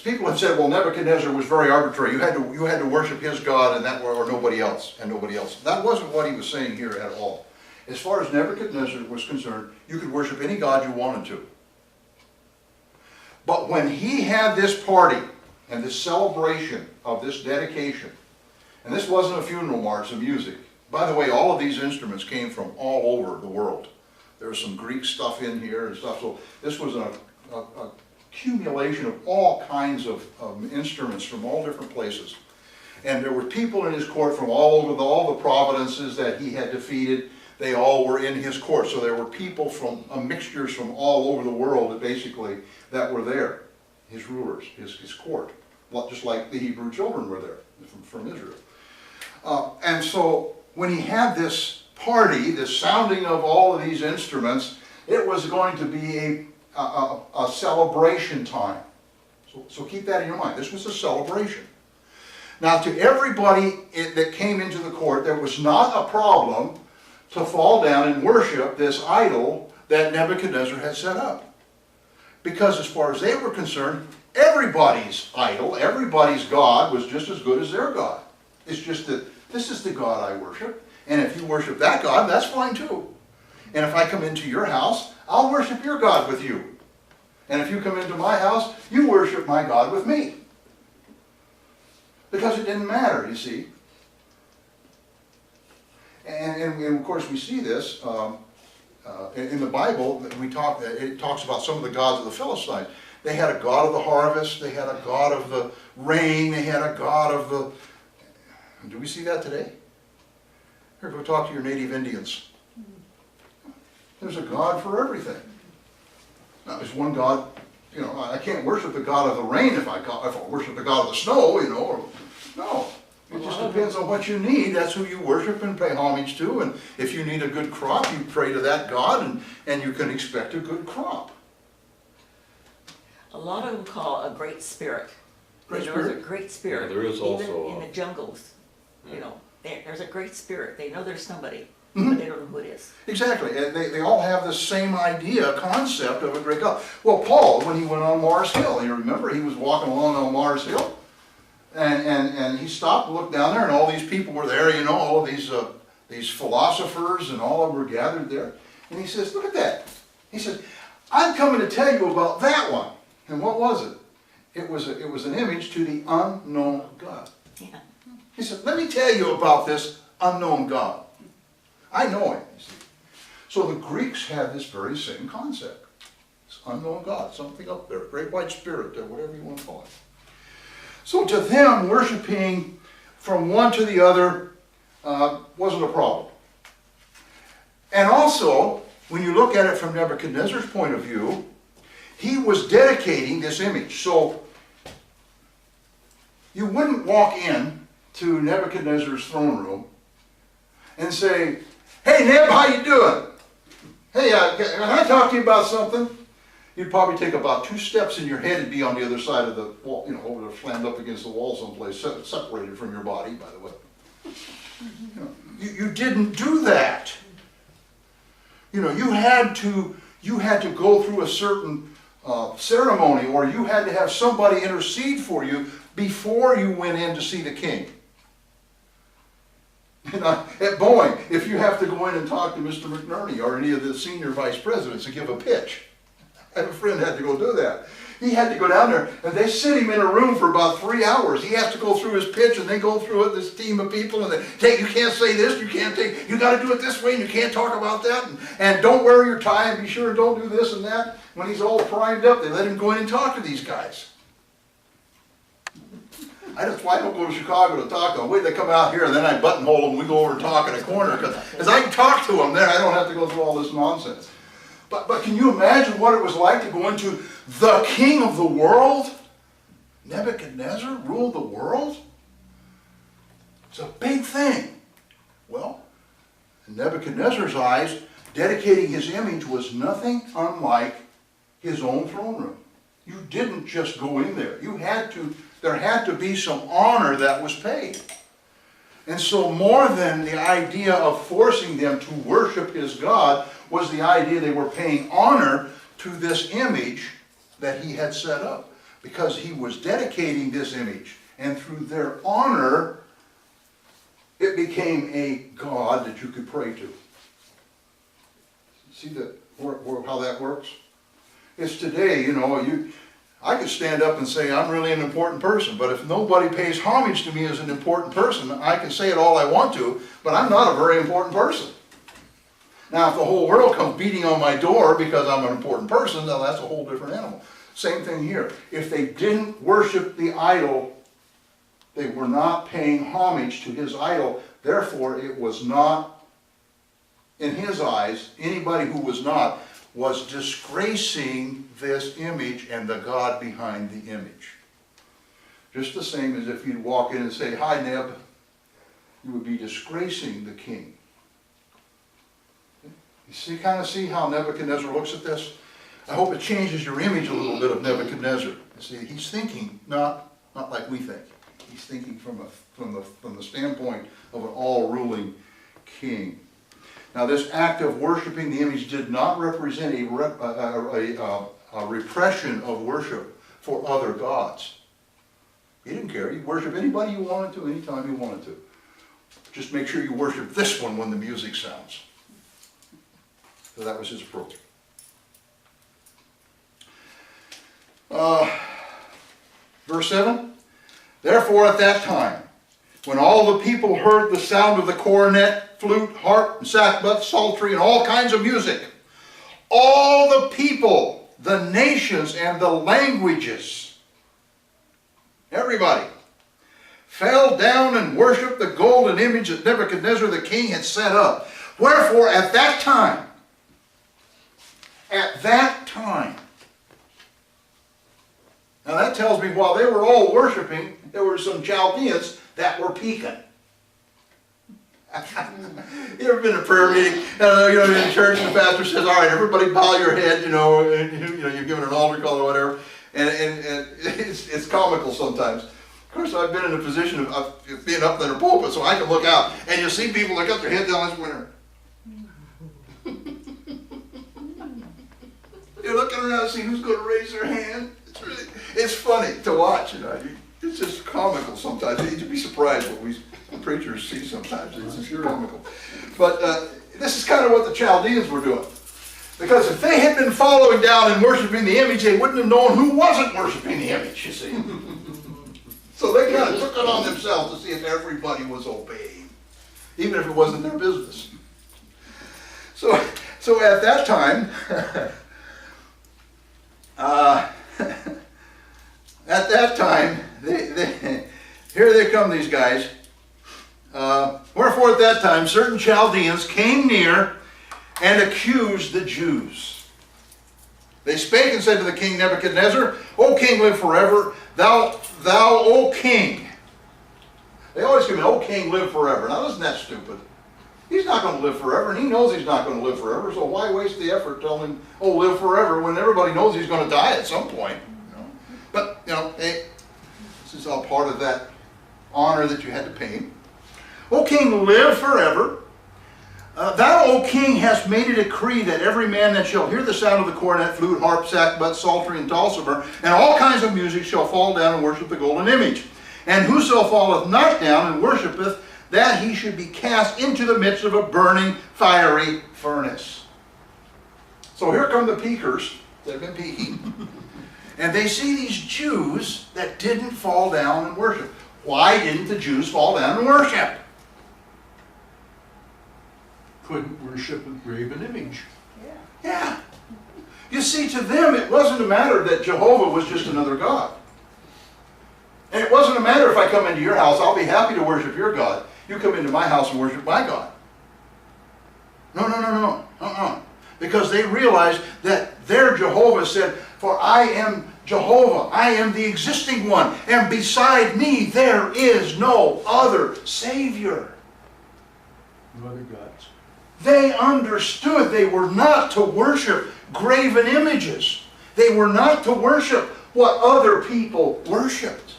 People have said, well, Nebuchadnezzar was very arbitrary. You had to worship his God and or nobody else, and nobody else. That wasn't what he was saying here at all. As far as Nebuchadnezzar was concerned, you could worship any god you wanted to. But when he had this party and this celebration of this dedication, and this wasn't a funeral march of music. By the way, all of these instruments came from all over the world. There was some Greek stuff in here and stuff. So this was a accumulation of all kinds of instruments from all different places. And there were people in his court from all over all the provinces that he had defeated. They all were in his court. So there were people from mixtures from all over the world, basically, that were there. His rulers, his court, just like the Hebrew children were there from Israel. And so when he had this party, this sounding of all of these instruments, it was going to be a celebration time. So keep that in your mind. This was a celebration. Now, to everybody that came into the court, there was not a problem to fall down and worship this idol that Nebuchadnezzar had set up. Because as far as they were concerned, everybody's idol, everybody's God was just as good as their God. It's just that this is the God I worship, and if you worship that God, that's fine too. And if I come into your house, I'll worship your God with you. And if you come into my house, you worship my God with me. Because it didn't matter, you see. And of course we see this in the Bible. It talks about some of the gods of the Philistines. They had a god of the harvest. They had a god of the rain. They had a god of the... Do we see that today? Here, go talk to your native Indians. There's a god for everything. Now, there's one god, you know, I can't worship the god of the rain if I worship the god of the snow, you know. Or, no, it just depends on what you need. That's who you worship and pay homage to. And if you need a good crop, you pray to that god, and you can expect a good crop. A lot of them call a great spirit. Great There is a spirit? great spirit. Yeah, there is also Even in a- the jungles, you know, there's a great spirit. They know there's somebody, Mhm. but they don't know who it is. Exactly, and they all have the same idea, concept of a great God. Well, Paul, when he went on Mars Hill, you remember, he was walking along on Mars Hill, and he stopped, looked down there, and all these people were there, you know, all of these philosophers, and all of them were gathered there. And he says, look at that. He says, I'm coming to tell you about that one. And what was it? It was an image to the unknown God. Yeah. He said, let me tell you about this unknown God. I know him, you see. So the Greeks had this very same concept. This unknown God, something up there, great white spirit, or whatever you want to call it. So to them, worshiping from one to the other wasn't a problem. And also, when you look at it from Nebuchadnezzar's point of view, he was dedicating this image. So you wouldn't walk in to Nebuchadnezzar's throne room and say, hey Neb, how you doing? Hey, can I talk to you about something? You'd probably take about 2 steps in your head and be on the other side of the wall, you know, over there, slammed up against the wall someplace, separated from your body, by the way. You know, you didn't do that. You know, you had to go through a certain ceremony, or you had to have somebody intercede for you before you went in to see the king. You know, at Boeing, if you have to go in and talk to Mr. McNerney or any of the senior vice presidents and give a pitch, I have a friend who had to go do that. He had to go down there, and they sit him in a room for about 3 hours. He has to go through his pitch, and they go through it, this team of people, and they take, you can't say this, you can't take, you got to do it this way, and you can't talk about that, and don't wear your tie, and be sure don't do this and that. When he's all primed up, they let him go in and talk to these guys. That's why I don't go to Chicago to talk to them. Wait, they come out here, and then I buttonhole them, and we go over and talk in a corner, because I can talk to them there. I don't have to go through all this nonsense. But can you imagine what it was like to go into the king of the world? Nebuchadnezzar ruled the world? It's a big thing. Well, in Nebuchadnezzar's eyes, dedicating his image was nothing unlike his own throne room. You didn't just go in there. There had to be some honor that was paid. And so more than the idea of forcing them to worship his God was the idea they were paying honor to this image that he had set up. Because he was dedicating this image. And through their honor, it became a God that you could pray to. See how that works? It's today, you know, I could stand up and say I'm really an important person, but if nobody pays homage to me as an important person, I can say it all I want to, but I'm not a very important person. Now, if the whole world comes beating on my door because I'm an important person, then that's a whole different animal. Same thing here. If they didn't worship the idol, they were not paying homage to his idol. Therefore, it was not, in his eyes, anybody who was not, was disgracing this image and the God behind the image. Just the same as if you'd walk in and say, hi Neb, you would be disgracing the king. You kind of see how Nebuchadnezzar looks at this? I hope it changes your image a little bit of Nebuchadnezzar. You see, he's thinking not like we think. He's thinking from the standpoint of an all-ruling king. Now, this act of worshiping the image did not represent a repression of worship for other gods. He didn't care. He'd worship anybody you wanted to, anytime you wanted to. Just make sure you worship this one when the music sounds. So that was his approach. Verse 7, therefore at that time, when all the people heard the sound of the cornet, flute, harp, and sackbut, psaltery, and all kinds of music, all the people, the nations, and the languages, everybody, fell down and worshipped the golden image that Nebuchadnezzar the king had set up. Wherefore at that time, now that tells me while they were all worshiping, there were some Chaldeans that were peeking. You ever been in a prayer meeting? In church, and the pastor says, "All right, everybody, bow your head." And, you're given an altar call or whatever, and it's comical sometimes. Of course, I've been in a position of being up in the pulpit, so I can look out, and you see people that got their head down this winter. You're looking around to see who's going to raise their hand. It's funny to watch. It's just comical sometimes. You'd be surprised what we preachers see sometimes. It's just comical. But this is kind of what the Chaldeans were doing. Because if they had been following down and worshiping the image, they wouldn't have known who wasn't worshiping the image, you see. So they kind of took it on themselves to see if everybody was obeying, even if it wasn't their business. So at that time, here they come, these guys. Wherefore at that time, certain Chaldeans came near and accused the Jews. They spake and said to the king Nebuchadnezzar, O king, live forever. Thou, O king. They always come in, O king, live forever. Now, isn't that stupid? He's not going to live forever, and he knows he's not going to live forever, so why waste the effort telling him, oh, live forever, when everybody knows he's going to die at some point. But, hey, this is all part of that honor that you had to pay him. O king, live forever. Thou, O king, hast made a decree that every man that shall hear the sound of the cornet, flute, harp, sackbut, psaltery, and dulcimer, and all kinds of music shall fall down and worship the golden image. And whoso falleth not down and worshipeth, that he should be cast into the midst of a burning, fiery furnace. So here come the peekers that have been peeking. And they see these Jews that didn't fall down and worship. Why didn't the Jews fall down and worship? Couldn't worship a graven image. Yeah. You see, to them it wasn't a matter that Jehovah was just another God. And it wasn't a matter if I come into your house, I'll be happy to worship your God. You come into my house and worship my God. No. Because they realized that their Jehovah said, for I am Jehovah, I am the existing one, and beside me there is no other Savior. No other gods. They understood they were not to worship graven images. They were not to worship what other people worshipped.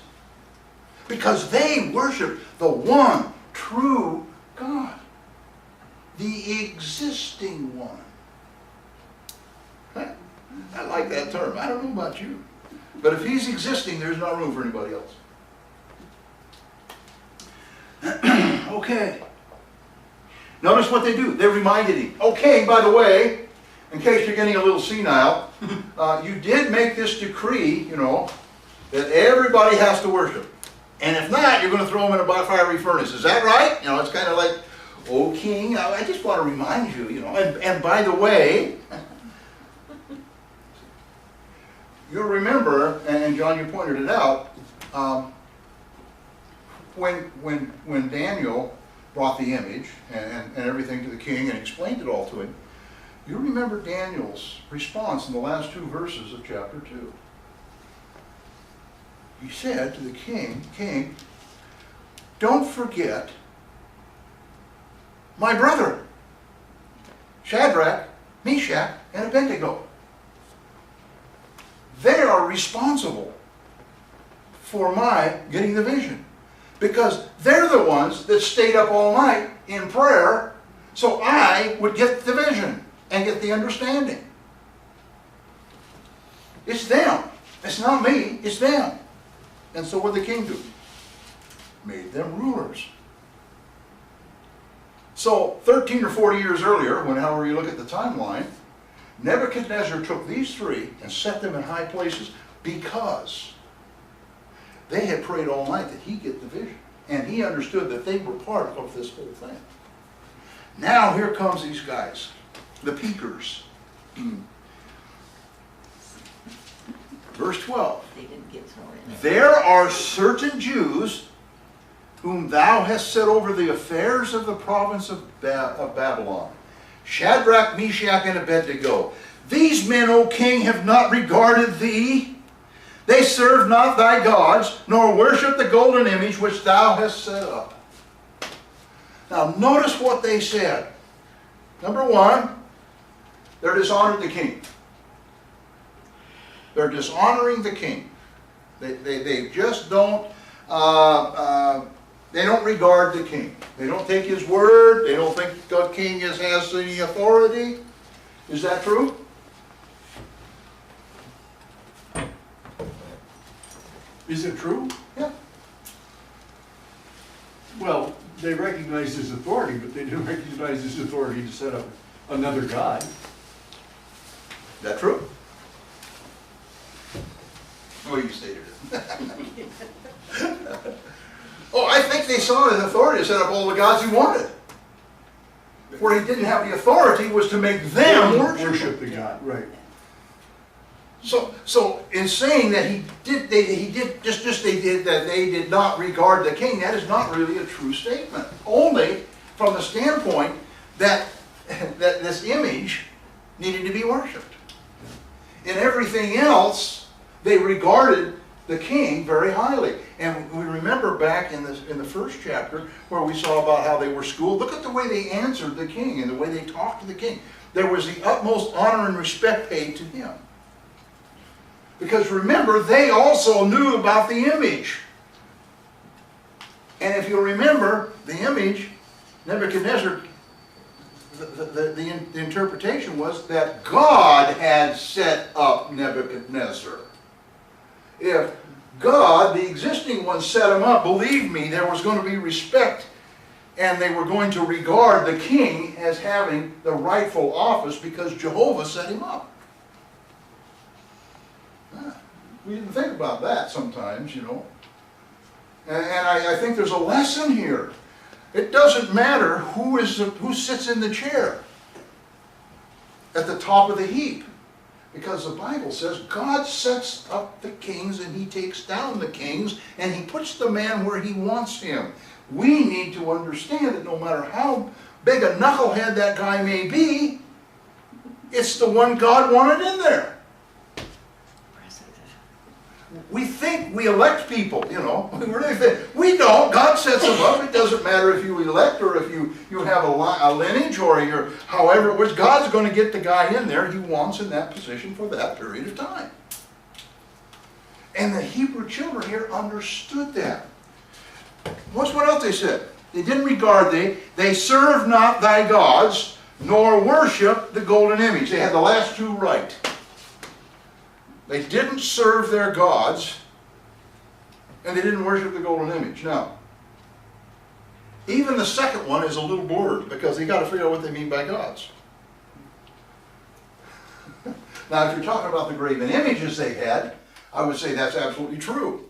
Because they worshiped the one true God. The existing one. I like that term. I don't know about you. But if he's existing, there's no room for anybody else. Okay. Notice what they do. They reminded him. Okay, by the way, in case you're getting a little senile, you did make this decree, that everybody has to worship. And if not, you're going to throw them in a fiery furnace. Is that right? It's kind of like, oh, king, I just want to remind you, And by the way, you'll remember, and John, you pointed it out, when Daniel brought the image and everything to the king and explained it all to him, you remember Daniel's response in the last 2 verses of chapter 2. He said to the king, don't forget my brother, Shadrach, Meshach, and Abednego. They are responsible for my getting the vision. Because they're the ones that stayed up all night in prayer so I would get the vision and get the understanding. It's them. It's not me, it's them. And so what did the king do? Made them rulers. So 13 or 40 years earlier, however you look at the timeline, Nebuchadnezzar took these three and set them in high places because they had prayed all night that he get the vision. And he understood that they were part of this whole thing. Now here comes these guys, the peekers. Verse 12. They didn't get thrown in there. There are certain Jews whom thou hast set over the affairs of the province of Babylon. Shadrach, Meshach, and Abednego. These men, O king, have not regarded thee. They serve not thy gods, nor worship the golden image which thou hast set up. Now notice what they said. Number one, they're dishonored the king. They're dishonoring the king. They just don't, they don't regard the king. They don't take his word. They don't think the king has any authority. Is that true? Is it true? Yeah. Well, they recognize his authority, but they didn't recognize his authority to set up another god. Is that true? Oh, you stated it. Oh, I think they saw his authority to set up all the gods he wanted. Where he didn't have the authority was to make them worship the god, right. So in saying that they did not regard the king, that is not really a true statement. Only from the standpoint that this image needed to be worshipped. In everything else, they regarded the king very highly. And we remember back in the first chapter where we saw about how they were schooled. Look at the way they answered the king and the way they talked to the king. There was the utmost honor and respect paid to him. Because remember, they also knew about the image. And if you remember, the image, Nebuchadnezzar, the interpretation was that God had set up Nebuchadnezzar. If God, the existing one, set him up, believe me, there was going to be respect, and they were going to regard the king as having the rightful office because Jehovah set him up. We didn't think about that sometimes, you know. And I think there's a lesson here. It doesn't matter who sits in the chair at the top of the heap. Because the Bible says God sets up the kings and he takes down the kings and he puts the man where he wants him. We need to understand that no matter how big a knucklehead that guy may be, it's the one God wanted in there. We think we elect people, you know. We really think. We don't. God sets them up. It doesn't matter if you elect or if you have a lineage or you're, however it was. God's going to get the guy in there he wants in that position for that period of time. And the Hebrew children here understood that. What's what else they said? They didn't regard thee. They serve not thy gods, nor worship the golden image. They had the last two right. They didn't serve their gods, and they didn't worship the golden image. Now, even the second one is a little blurred, because they got to figure out what they mean by gods. Now, if you're talking about the graven images they had, I would say that's absolutely true.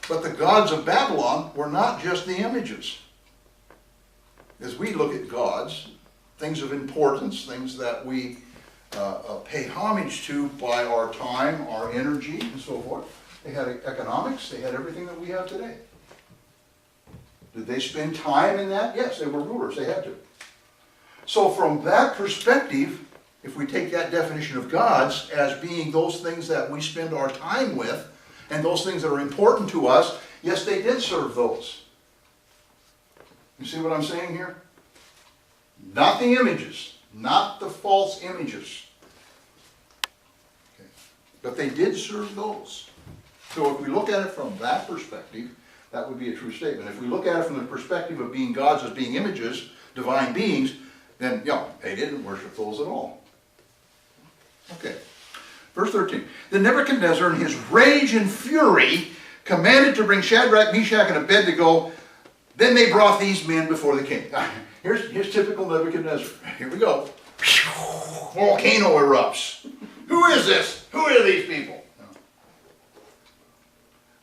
But the gods of Babylon were not just the images. As we look at gods, things of importance, things that we pay homage to by our time, our energy, and so forth. They had economics, they had everything that we have today. Did they spend time in that? Yes, they were rulers, they had to. So from that perspective, if we take that definition of gods as being those things that we spend our time with, and those things that are important to us, yes, they did serve those. You see what I'm saying here? Not the images. Not the false images. Okay. But they did serve those. So if we look at it from that perspective, that would be a true statement. If we look at it from the perspective of being gods as being images, divine beings, then, yeah, they didn't worship those at all. Okay. Verse 13. Then Nebuchadnezzar in his rage and fury commanded to bring Shadrach, Meshach, and Abednego. Then they brought these men before the king. Here's typical Nebuchadnezzar. Here we go. Volcano erupts. Who is this? Who are these people?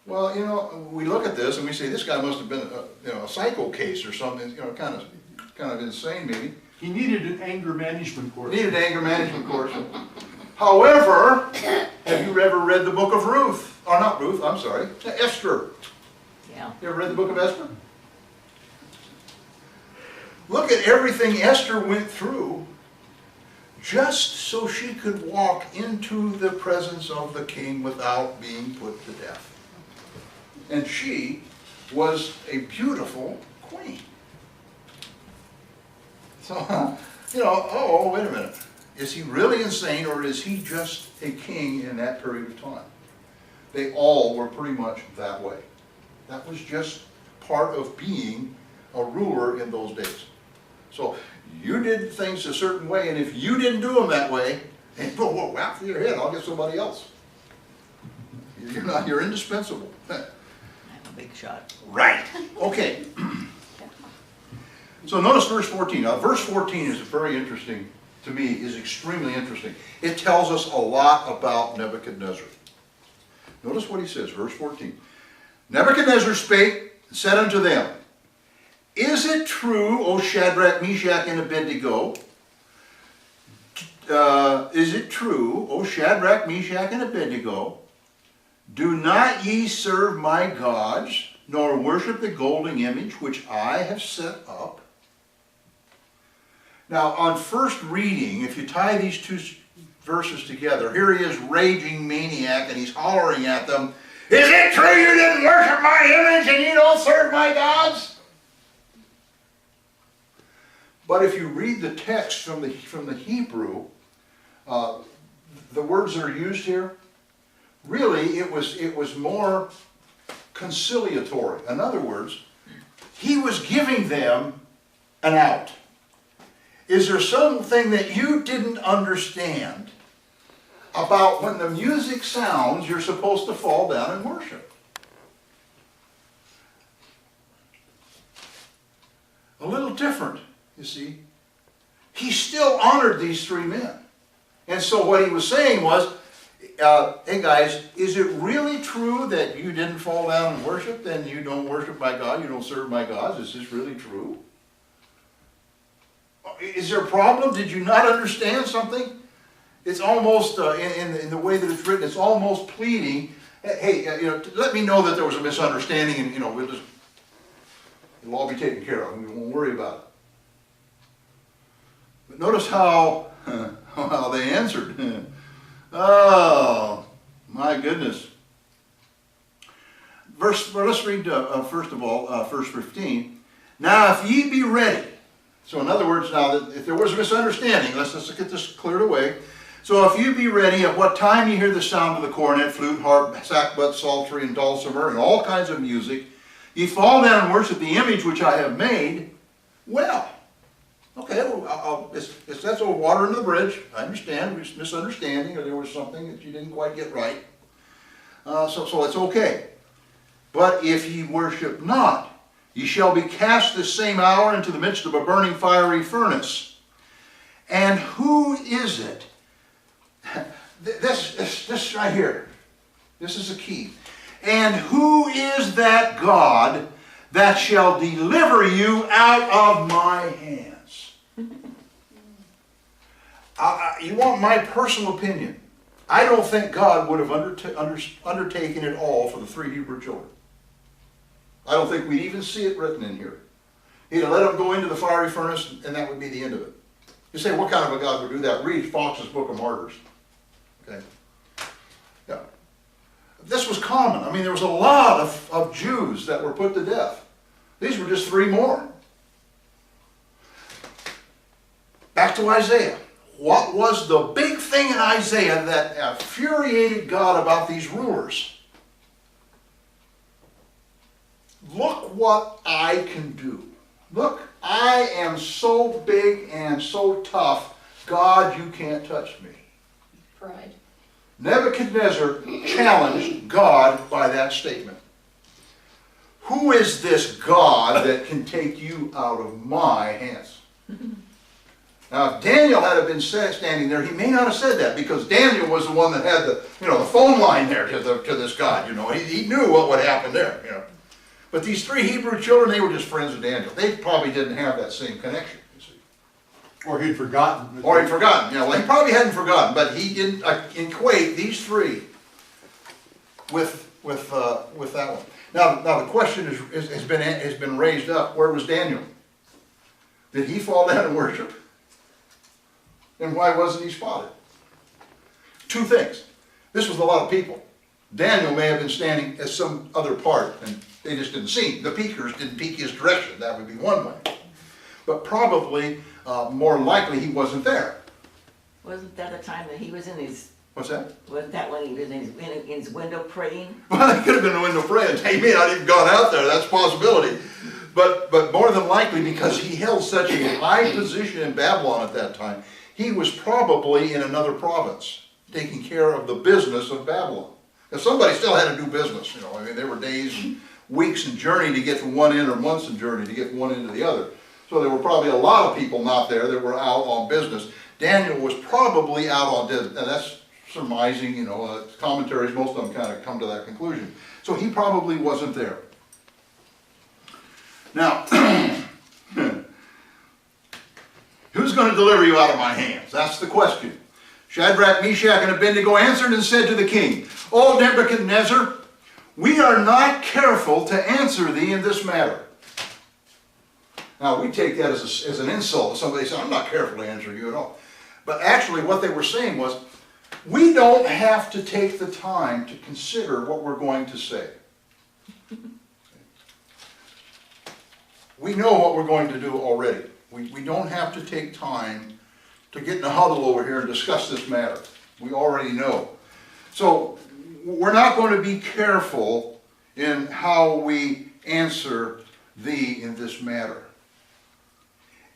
Well, you know, we look at this and we say this guy must have been a psycho case or something, you know, kind of insane maybe. He needed an anger management course. Needed an anger management course. However, have you ever read the book of Ruth? Or not Ruth, I'm sorry, Esther. Yeah. You ever read the book of Esther? Look at everything Esther went through just so she could walk into the presence of the king without being put to death. And she was a beautiful queen. So, you know, oh, wait a minute. Is he really insane, or is he just a king in that period of time? They all were pretty much that way. That was just part of being a ruler in those days. So you did things a certain way, and if you didn't do them that way, and whoa, after your head, I'll get somebody else. You're indispensable. I'm a big shot. Right. Okay. So notice verse 14. Now verse 14 is very interesting to me, is extremely interesting. It tells us a lot about Nebuchadnezzar. Notice what he says, verse 14. Nebuchadnezzar spake and said unto them, Is it true, O Shadrach, Meshach, and Abednego? Is it true, O Shadrach, Meshach, and Abednego? Do not ye serve my gods, nor worship the golden image which I have set up? Now, on first reading, if you tie these two verses together, here he is, raging maniac, and he's hollering at them, Is it true you didn't worship my image and you don't serve my gods? But if you read the text from the Hebrew, the words that are used here, really it was more conciliatory. In other words, he was giving them an out. Is there something that you didn't understand about when the music sounds, you're supposed to fall down and worship? A little different, you see. He still honored these three men. And so what he was saying was, hey guys, is it really true that you didn't fall down and worship? Then you don't worship my God, you don't serve my gods. Is this really true? Is there a problem? Did you not understand something? It's almost, in the way that it's written, it's almost pleading, hey, you know, let me know that there was a misunderstanding, and, you know, it'll all be taken care of, and we won't worry about it. But notice how they answered. Oh, my goodness. Let's read, first of all, verse 15. Now, if ye be ready. So in other words, now, if there was a misunderstanding, let's get this cleared away. So if you be ready, at what time you hear the sound of the cornet, flute, harp, sackbut, psaltery, and dulcimer, and all kinds of music, ye fall down and worship the image which I have made, well, okay, well, that's all water under the bridge. I understand, it was misunderstanding, or there was something that you didn't quite get right. So it's okay. But if ye worship not, ye shall be cast this same hour into the midst of a burning fiery furnace. And who is it? This right here. This is the key. And who is that God that shall deliver you out of my hands? You want my personal opinion? I don't think God would have undertaken it all for the three Hebrew children. I don't think we'd even see it written in here. He'd have let them go into the fiery furnace, and that would be the end of it. You say, what kind of a God would do that? Read Fox's Book of Martyrs. Okay? Yeah. This was common. I mean, there was a lot of Jews that were put to death. These were just three more. Back to Isaiah. What was the big thing in Isaiah that infuriated God about these rulers? Look what I can do. Look, I am so big and so tough. God, you can't touch me. Pride. Nebuchadnezzar challenged God by that statement. Who is this God that can take you out of my hands? Now, if Daniel had been standing there, he may not have said that, because Daniel was the one that had the, the phone line there to this God. He knew what would happen there. But these three Hebrew children, they were just friends of Daniel. They probably didn't have that same connection. You see. Or he'd forgotten. Or he'd forgotten. Well, he probably hadn't forgotten, but he didn't equate these three with that one. Now the question has been raised up. Where was Daniel? Did he fall down and worship? And why wasn't he spotted? Two things. This was a lot of people. Daniel may have been standing at some other part, and they just didn't see him. The peekers didn't peek his direction. That would be one way. But probably, more likely, he wasn't there. Wasn't that the time that he was in his, What's that? wasn't that when he was in his window praying? Well, he could have been in the window praying. He may not even gone out there. That's a possibility. But more than likely, because he held such a high position in Babylon at that time, he was probably in another province, taking care of the business of Babylon. If somebody still had to do business, there were days and weeks and journey to get from one end, or months and journey to get from one end to the other. So there were probably a lot of people not there that were out on business. Daniel was probably out on business, and that's surmising, commentaries, most of them kind of come to that conclusion. So he probably wasn't there. Now, who's going to deliver you out of my hands? That's the question. Shadrach, Meshach, and Abednego answered and said to the king, O Nebuchadnezzar, we are not careful to answer thee in this matter. Now, we take that as an insult. Somebody said, I'm not careful to answer you at all. But actually, what they were saying was, we don't have to take the time to consider what we're going to say. We know what we're going to do already. We don't have to take time to get in a huddle over here and discuss this matter. We already know. So we're not going to be careful in how we answer thee in this matter.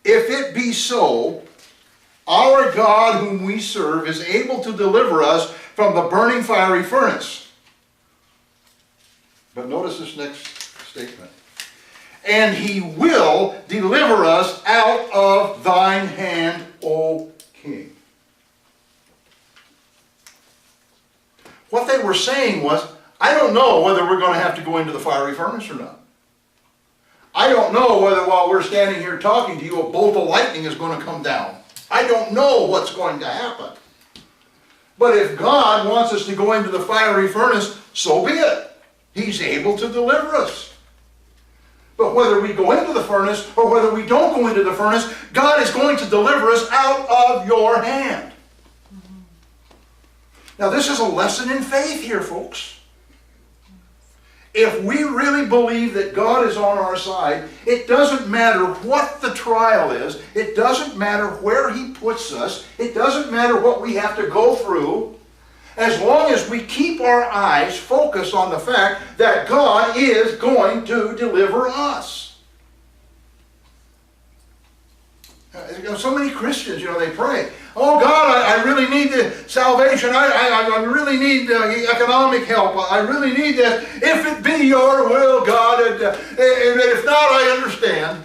If it be so, our God whom we serve is able to deliver us from the burning fiery furnace. But notice this next statement. And he will deliver us out of thine hand, O king. What they were saying was, I don't know whether we're going to have to go into the fiery furnace or not. I don't know whether while we're standing here talking to you, a bolt of lightning is going to come down. I don't know what's going to happen. But if God wants us to go into the fiery furnace, so be it. He's able to deliver us. But whether we go into the furnace or whether we don't go into the furnace, God is going to deliver us out of your hand. Now this is a lesson in faith here, folks. If we really believe that God is on our side, it doesn't matter what the trial is. It doesn't matter where He puts us. It doesn't matter what we have to go through. As long as we keep our eyes focused on the fact that God is going to deliver us. So many Christians, they pray, oh God, I really need the salvation. I really need economic help. I really need this. If it be your will, God, and if not, I understand.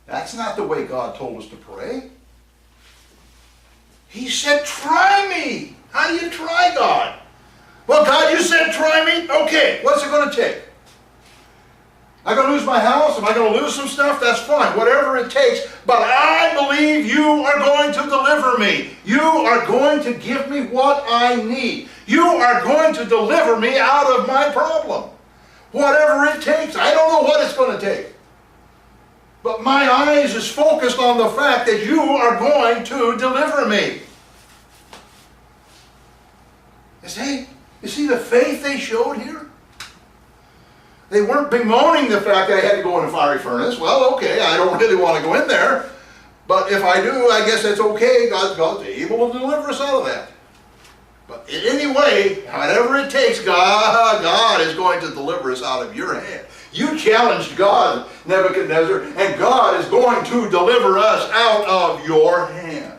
That's not the way God told us to pray. He said, try me. How do you try God? Well, God, you said try me? Okay, what's it going to take? Am I going to lose my house? Am I going to lose some stuff? That's fine, whatever it takes. But I believe you are going to deliver me. You are going to give me what I need. You are going to deliver me out of my problem. Whatever it takes. I don't know what it's going to take. But my eyes is focused on the fact that you are going to deliver me. You see the faith they showed here? They weren't bemoaning the fact that I had to go in a fiery furnace. Well, okay, I don't really want to go in there. But if I do, I guess that's okay. God's able to deliver us out of that. But in any way, whatever it takes, God is going to deliver us out of your hand. You challenged God, Nebuchadnezzar, and God is going to deliver us out of your hand.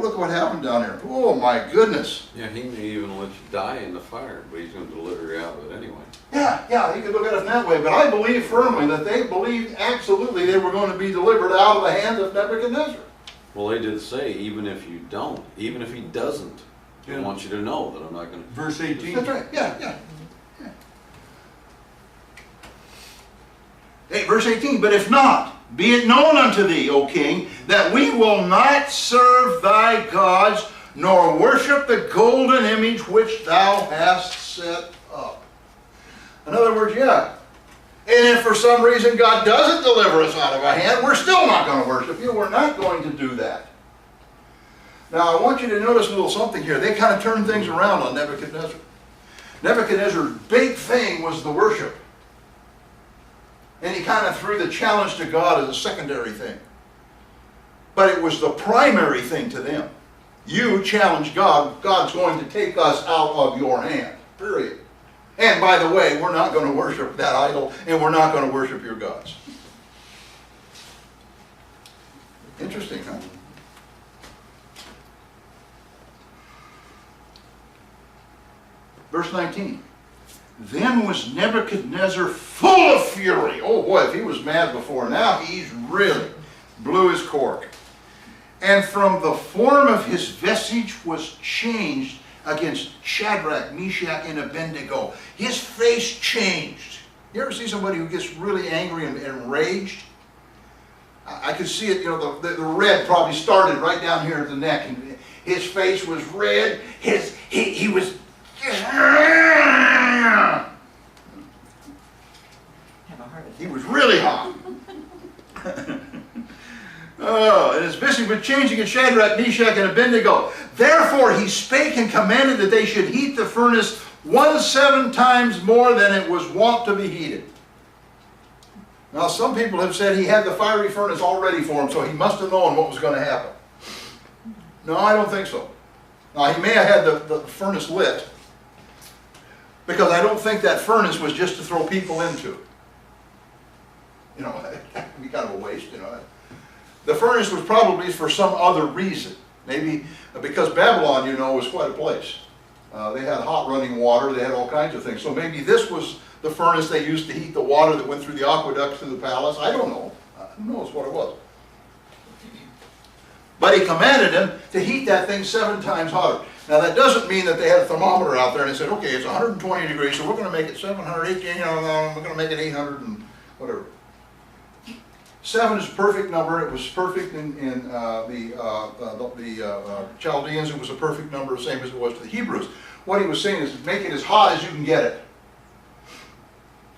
look what happened down there. Oh my goodness. Yeah, he may even let you die in the fire, but he's gonna deliver you out of it anyway. Yeah, you could look at it that way, but I believe firmly that they believed absolutely they were going to be delivered out of the hands of Nebuchadnezzar. Well, they did say, even if you don't, even if he doesn't, I Yeah. want you to know that I'm not gonna. Verse 18. That's right, yeah. Hey, verse 18, but if not, be it known unto thee, O king, that we will not serve thy gods, nor worship the golden image which thou hast set up. In other words, yeah. And if for some reason God doesn't deliver us out of our hand, we're still not going to worship you. We're not going to do that. Now, I want you to notice a little something here. They kind of turned things around on Nebuchadnezzar. Nebuchadnezzar's big thing was the worship. And he kind of threw the challenge to God as a secondary thing. But it was the primary thing to them. You challenge God, God's going to take us out of your hand. Period. And by the way, we're not going to worship that idol, and we're not going to worship your gods. Interesting, huh? Verse 19. Then was Nebuchadnezzar full of fury. Oh boy, if he was mad before, now he's really blew his cork. And from the form of his visage was changed against Shadrach, Meshach, and Abednego. His face changed. You ever see somebody who gets really angry and enraged? I could see it, you know, the red probably started right down here at the neck. And his face was red. He was... He was really hot. Oh, and his visage was changing in Shadrach, Meshach, and Abednego. Therefore he spake and commanded that they should heat the furnace 17 times more than it was wont to be heated. Now some people have said he had the fiery furnace all ready for him, so he must have known what was going to happen. No, I don't think so. Now he may have had the furnace lit, because I don't think that furnace was just to throw people into. You know, that would be kind of a waste, you know. The furnace was probably for some other reason. Maybe because Babylon, you know, was quite a place. They had hot running water, they had all kinds of things. So maybe this was the furnace they used to heat the water that went through the aqueducts to the palace. I don't know. Who knows what it was. But he commanded them to heat that thing 7 times hotter. Now that doesn't mean that they had a thermometer out there and they said, okay, it's 120 degrees, so we're going to make it 718, you know, we're going to make it 800 and whatever. 7 is a perfect number. It was perfect in the Chaldeans. It was a perfect number, same as it was to the Hebrews. What he was saying is make it as hot as you can get it.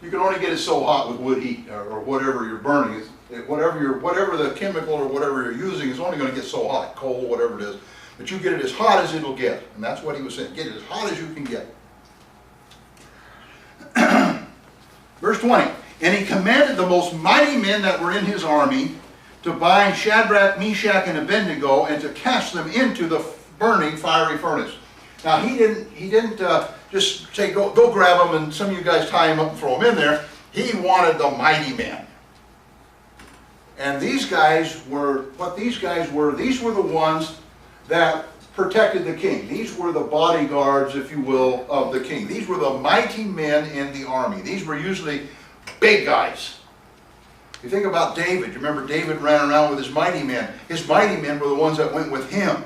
You can only get it so hot with wood heat or whatever you're burning. Whatever the chemical or whatever you're using is only going to get so hot, coal, whatever it is. But you get it as hot as it'll get. And that's what he was saying. Get it as hot as you can get. Verse 20. And he commanded the most mighty men that were in his army to bind Shadrach, Meshach, and Abednego and to cast them into the burning fiery furnace. Now he didn't just say go grab them and some of you guys tie him up and throw him in there. He wanted the mighty men. And these guys were what these guys were. These were the ones that protected the king. These were the bodyguards, if you will, of the king. These were the mighty men in the army. These were usually big guys. You think about David. You remember David ran around with his mighty men. His mighty men were the ones that went with him.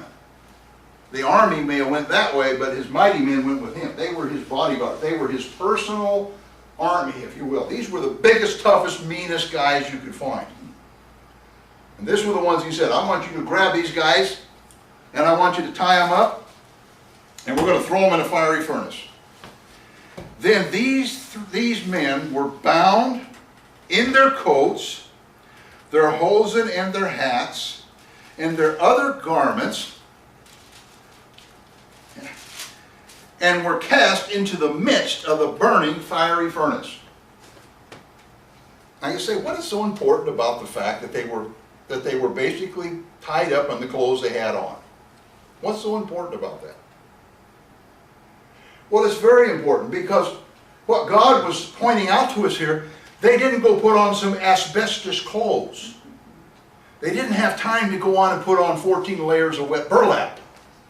The army may have went that way, but his mighty men went with him. They were his bodyguard. They were his personal army, if you will. These were the biggest, toughest, meanest guys you could find. And these were the ones he said, I want you to grab these guys, and I want you to tie them up, and we're going to throw them in a fiery furnace. Then these men were bound in their coats, their hosen and their hats, and their other garments, and were cast into the midst of the burning fiery furnace. Now you say, what is so important about the fact that they were basically tied up in the clothes they had on? What's so important about that? Well, it's very important because what God was pointing out to us here, they didn't go put on some asbestos clothes. They didn't have time to go on and put on 14 layers of wet burlap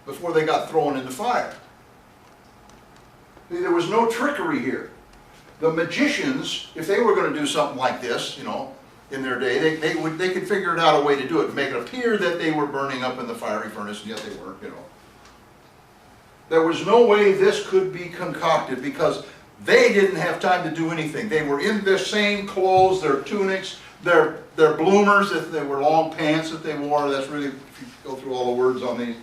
before they got thrown in the fire. There was no trickery here. The magicians, if they were going to do something like this, you know, in their day, they could figure out a way to do it, to make it appear that they were burning up in the fiery furnace, and yet they weren't, you know. There was no way this could be concocted because they didn't have time to do anything. They were in their same clothes, their tunics, their bloomers, if they were long pants that they wore. That's really, if you go through all the words on these.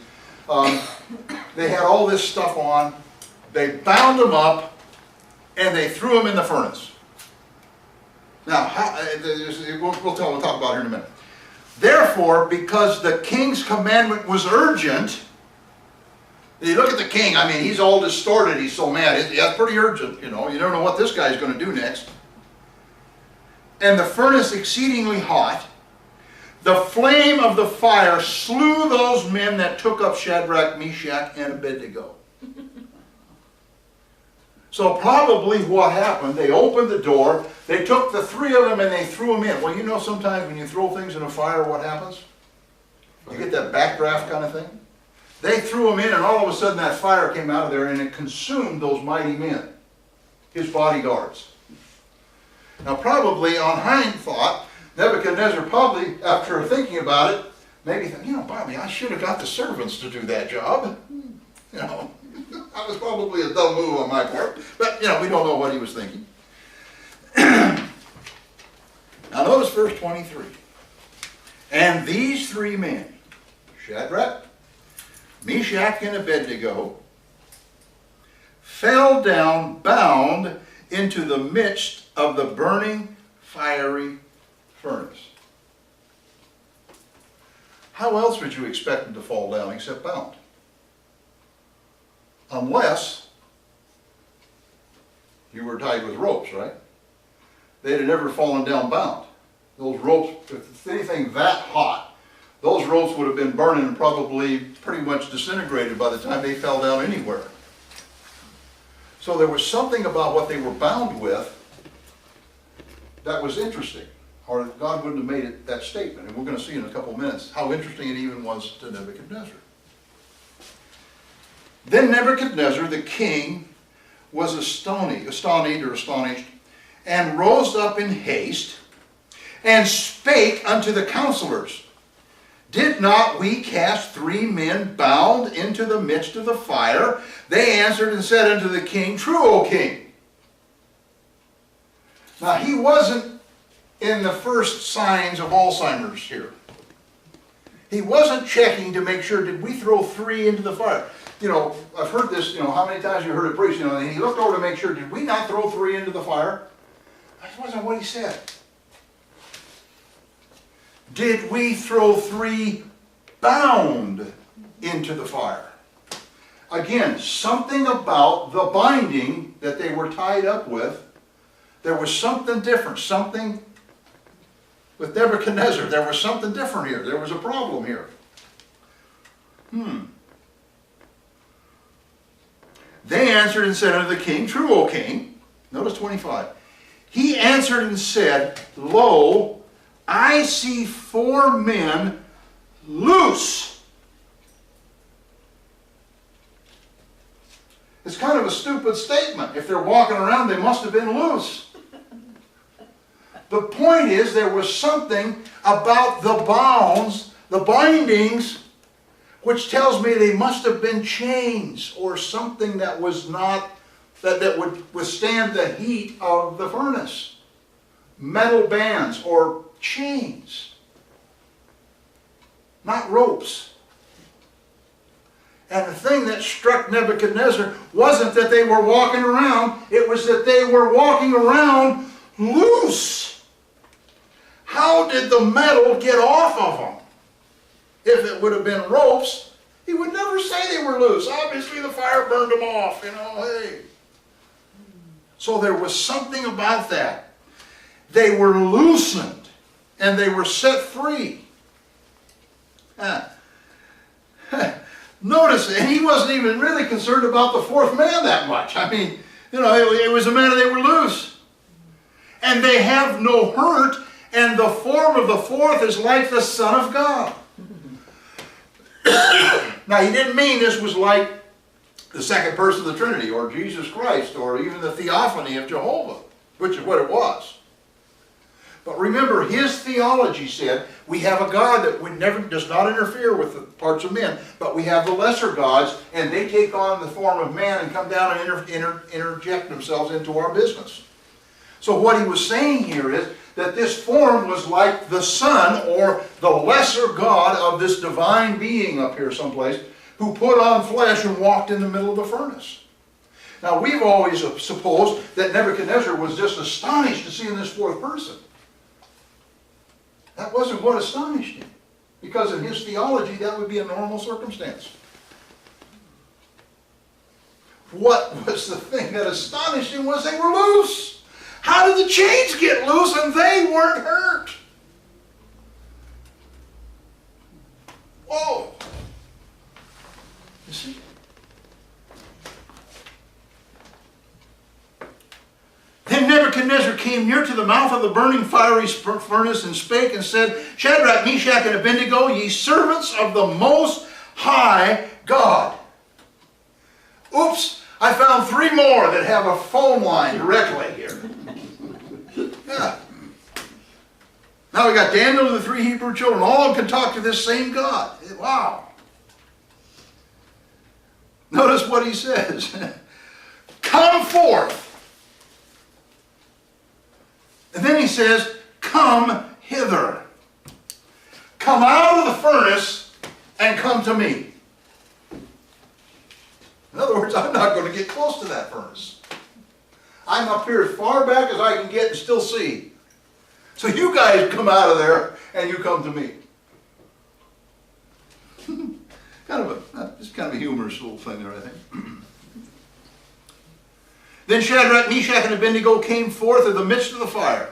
They had all this stuff on. They bound them up, and they threw them in the furnace. Now, we'll talk about it here in a minute. Therefore, because the king's commandment was urgent, you look at the king, I mean, he's all distorted, he's so mad. That's pretty urgent, you know. You don't know what this guy's going to do next. And the furnace exceedingly hot, the flame of the fire slew those men that took up Shadrach, Meshach, and Abednego. So probably what happened, they opened the door, they took the three of them and they threw them in. Well, you know sometimes when you throw things in a fire, what happens? You get that backdraft kind of thing. They threw them in and all of a sudden that fire came out of there and it consumed those mighty men, his bodyguards. Now probably on hind thought, Nebuchadnezzar probably, after thinking about it, maybe thought, you know, Bobby, I should have got the servants to do that job. You know. That was probably a dumb move on my part, but you know, we don't know what he was thinking. Now notice verse 23. And these three men, Shadrach, Meshach, and Abednego, fell down bound into the midst of the burning fiery furnace. How else would you expect them to fall down except bound? Unless you were tied with ropes, right? They'd have never fallen down bound. Those ropes, if it's anything that hot, those ropes would have been burning and probably pretty much disintegrated by the time they fell down anywhere. So there was something about what they were bound with that was interesting, or God wouldn't have made it that statement. And we're going to see in a couple of minutes how interesting it even was to Nebuchadnezzar. Then Nebuchadnezzar, the king, was astonished, and rose up in haste, and spake unto the counselors, Did not we cast 3 men bound into the midst of the fire? They answered and said unto the king, True, O king. Now he wasn't in the first signs of Alzheimer's here. He wasn't checking to make sure, did we throw 3 into the fire? You know, I've heard this, you know, how many times you heard it preached, you know, and he looked over to make sure, did we not throw 3 into the fire? That wasn't what he said. Did we throw 3 bound into the fire? Again, something about the binding that they were tied up with, there was something different, something with Nebuchadnezzar. There was something different here. There was a problem here. They answered and said unto the king, True, O king. Notice 25. He answered and said, Lo, I see 4 men loose. It's kind of a stupid statement. If they're walking around, they must have been loose. The point is, there was something about the bounds, the bindings, which tells me they must have been chains or something that was not, that would withstand the heat of the furnace. Metal bands or chains. Not ropes. And the thing that struck Nebuchadnezzar wasn't that they were walking around, it was that they were walking around loose. How did the metal get off of them? If it would have been ropes, he would never say they were loose. Obviously the fire burned them off, you know, hey. So there was something about that. They were loosened and they were set free. Notice, and he wasn't even really concerned about the 4th man that much. I mean, you know, it was a matter they were loose. And they have no hurt, and the form of the fourth is like the Son of God. Now, he didn't mean this was like the second person of the Trinity, or Jesus Christ, or even the theophany of Jehovah, which is what it was. But remember, his theology said, we have a God that does not interfere with the parts of men, but we have the lesser gods, and they take on the form of man and come down and interject themselves into our business. So what he was saying here is that this form was like the Son, or the lesser God of this divine being up here someplace, who put on flesh and walked in the middle of the furnace. Now, we've always supposed that Nebuchadnezzar was just astonished to see this fourth person. That wasn't what astonished him, because in his theology that would be a normal circumstance. What was the thing that astonished him was they were loose. How did the chains get loose and they weren't hurt? Whoa! You see? Then Nebuchadnezzar came near to the mouth of the burning fiery furnace and spake and said, Shadrach, Meshach, and Abednego, ye servants of the Most High God. Oops, I found 3 more that have a phone line directly here. Yeah. Now we got Daniel and the 3 Hebrew children. All of them can talk to this same God. Wow. Notice what he says. Come forth. And then he says, come hither. Come out of the furnace and come to me. In other words, I'm not going to get close to that furnace. I'm up here as far back as I can get and still see. So you guys come out of there and you come to me. It's kind of a humorous little thing there, I think. Then Shadrach, Meshach, and Abednego came forth of the midst of the fire.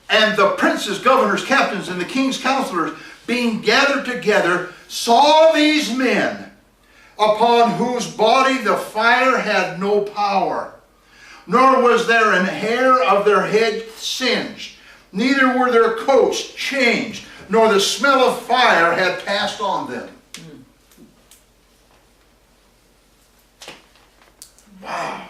And the princes, governors, captains, and the king's counselors, being gathered together, saw these men, upon whose body the fire had no power, nor was there an hair of their head singed, neither were their coats changed, nor the smell of fire had passed on them. Wow.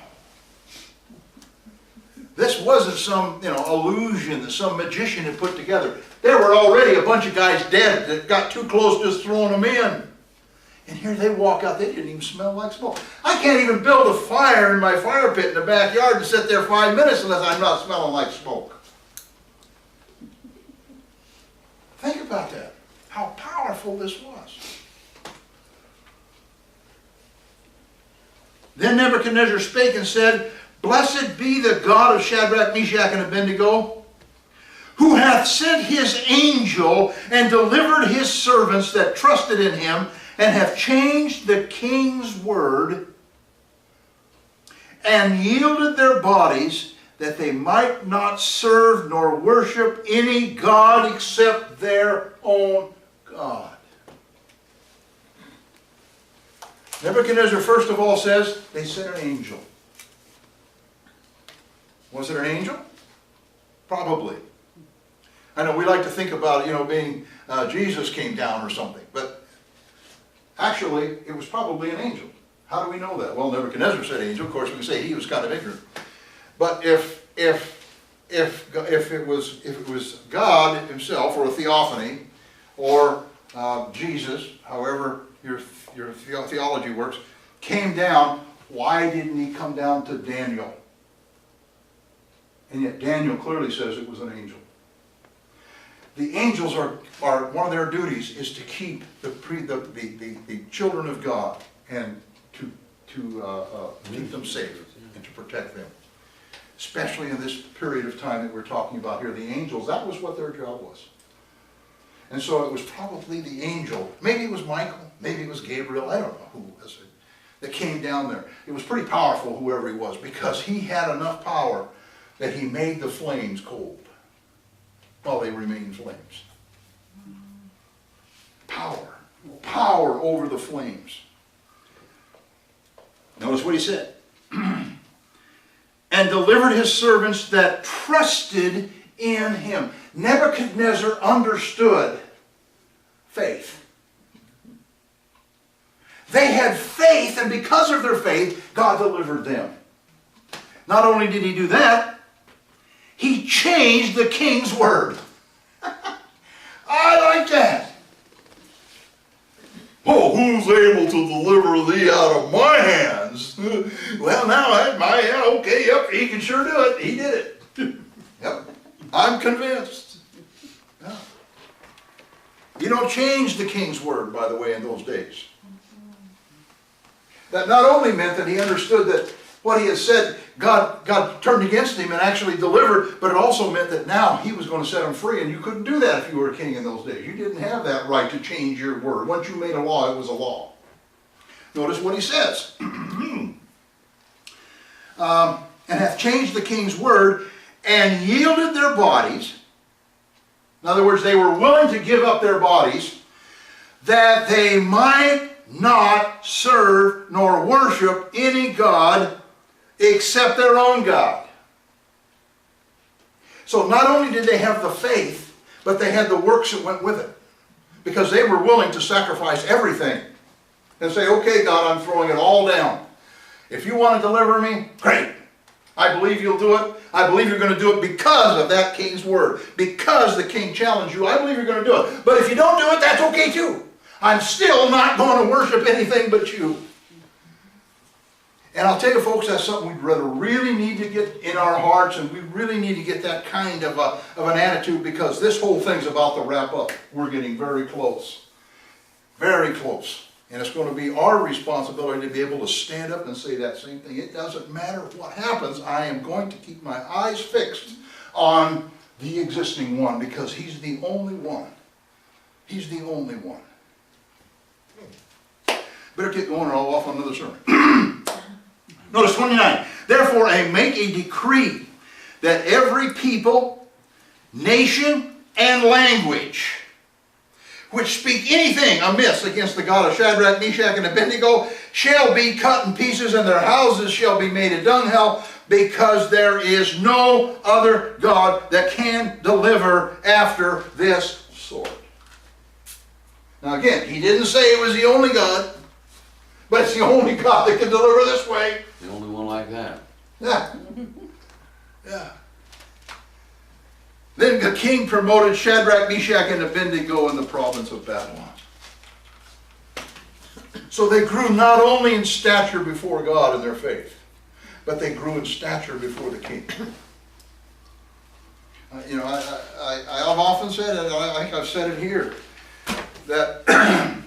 This wasn't some, illusion that some magician had put together. There were already a bunch of guys dead that got too close to just throwing them in. And here they walk out, they didn't even smell like smoke. I can't even build a fire in my fire pit in the backyard and sit there 5 minutes unless I'm not smelling like smoke. Think about that, how powerful this was. Then Nebuchadnezzar spake and said, Blessed be the God of Shadrach, Meshach, and Abednego, who hath sent his angel and delivered his servants that trusted in him, and have changed the king's word, and yielded their bodies, that they might not serve nor worship any god except their own God. Nebuchadnezzar first of all says, they sent an angel. Was it an angel? Probably. I know we like to think about, being Jesus came down or something, but actually it was probably an angel. How do we know that? Well, Nebuchadnezzar said angel. Of course, we can say he was kind of ignorant. But if it was God himself, or a theophany, or Jesus, however your theology works, came down, why didn't he come down to Daniel? And yet Daniel clearly says it was an angel. The angels are one of their duties is to keep the children of God and to keep them safe and to protect them. Especially in this period of time that we're talking about here, the angels, that was what their job was. And so it was probably the angel, maybe it was Michael, maybe it was Gabriel, I don't know who was it, that came down there. It was pretty powerful, whoever he was, because he had enough power that he made the flames cold while they remained flames. Power over the flames. Notice what he said. And delivered his servants that trusted in him. Nebuchadnezzar understood faith. They had faith, and because of their faith, God delivered them. Not only did he do that, he changed the king's word. I like that. Oh, who's able to deliver thee out of my hands? Well, now, okay, yep, he can sure do it. He did it. Yep, I'm convinced. Yeah. You don't change the king's word, by the way, in those days. That not only meant that he understood that what he had said, God turned against him and actually delivered, but it also meant that now he was going to set him free, and you couldn't do that if you were a king in those days. You didn't have that right to change your word. Once you made a law, it was a law. Notice what he says. And hath changed the king's word, and yielded their bodies. In other words, they were willing to give up their bodies, that they might not serve nor worship any god except their own God. So not only did they have the faith, but they had the works that went with it. Because they were willing to sacrifice everything and say, okay, God, I'm throwing it all down. If you want to deliver me, great. I believe you'll do it. I believe you're going to do it because of that king's word. Because the king challenged you, I believe you're going to do it. But if you don't do it, that's okay too. I'm still not going to worship anything but you. And I'll tell you, folks, that's something we'd really need to get in our hearts, and we really need to get that kind of an attitude, because this whole thing's about to wrap up. We're getting very close. Very close. And it's going to be our responsibility to be able to stand up and say that same thing. It doesn't matter what happens. I am going to keep my eyes fixed on the existing one, because he's the only one. He's the only one. Better get going or I'll off on another sermon. Notice 29. Therefore I make a decree that every people, nation, and language which speak anything amiss against the God of Shadrach, Meshach, and Abednego shall be cut in pieces, and their houses shall be made a dunghill, because there is no other God that can deliver after this sort. Now again, he didn't say it was the only God, but it's the only God that can deliver this way. The only one like that. Yeah. Yeah. Then the king promoted Shadrach, Meshach, and Abednego in the province of Babylon. So they grew not only in stature before God in their faith, but they grew in stature before the king. I've often said it, I think I've said it here, that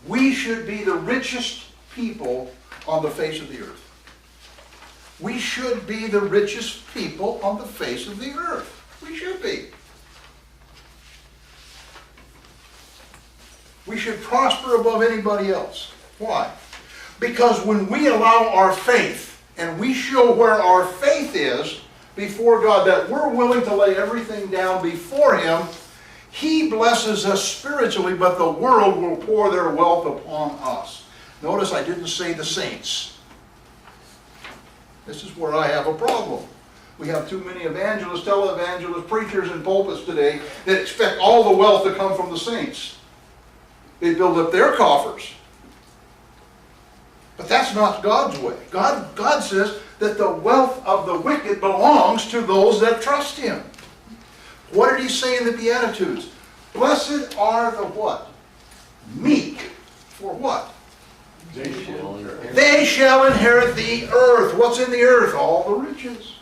we should be the richest people on the face of the earth. We should be the richest people on the face of the earth. We should be. We should prosper above anybody else. Why? Because when we allow our faith, and we show where our faith is before God, that we're willing to lay everything down before Him, He blesses us spiritually, but the world will pour their wealth upon us. Notice I didn't say the saints. This is where I have a problem. We have too many evangelists, televangelists, preachers, and pulpits today that expect all the wealth to come from the saints. They build up their coffers. But that's not God's way. God says that the wealth of the wicked belongs to those that trust Him. What did He say in the Beatitudes? Blessed are the what? Meek. For what? They shall inherit the earth. What's in the earth? All the riches.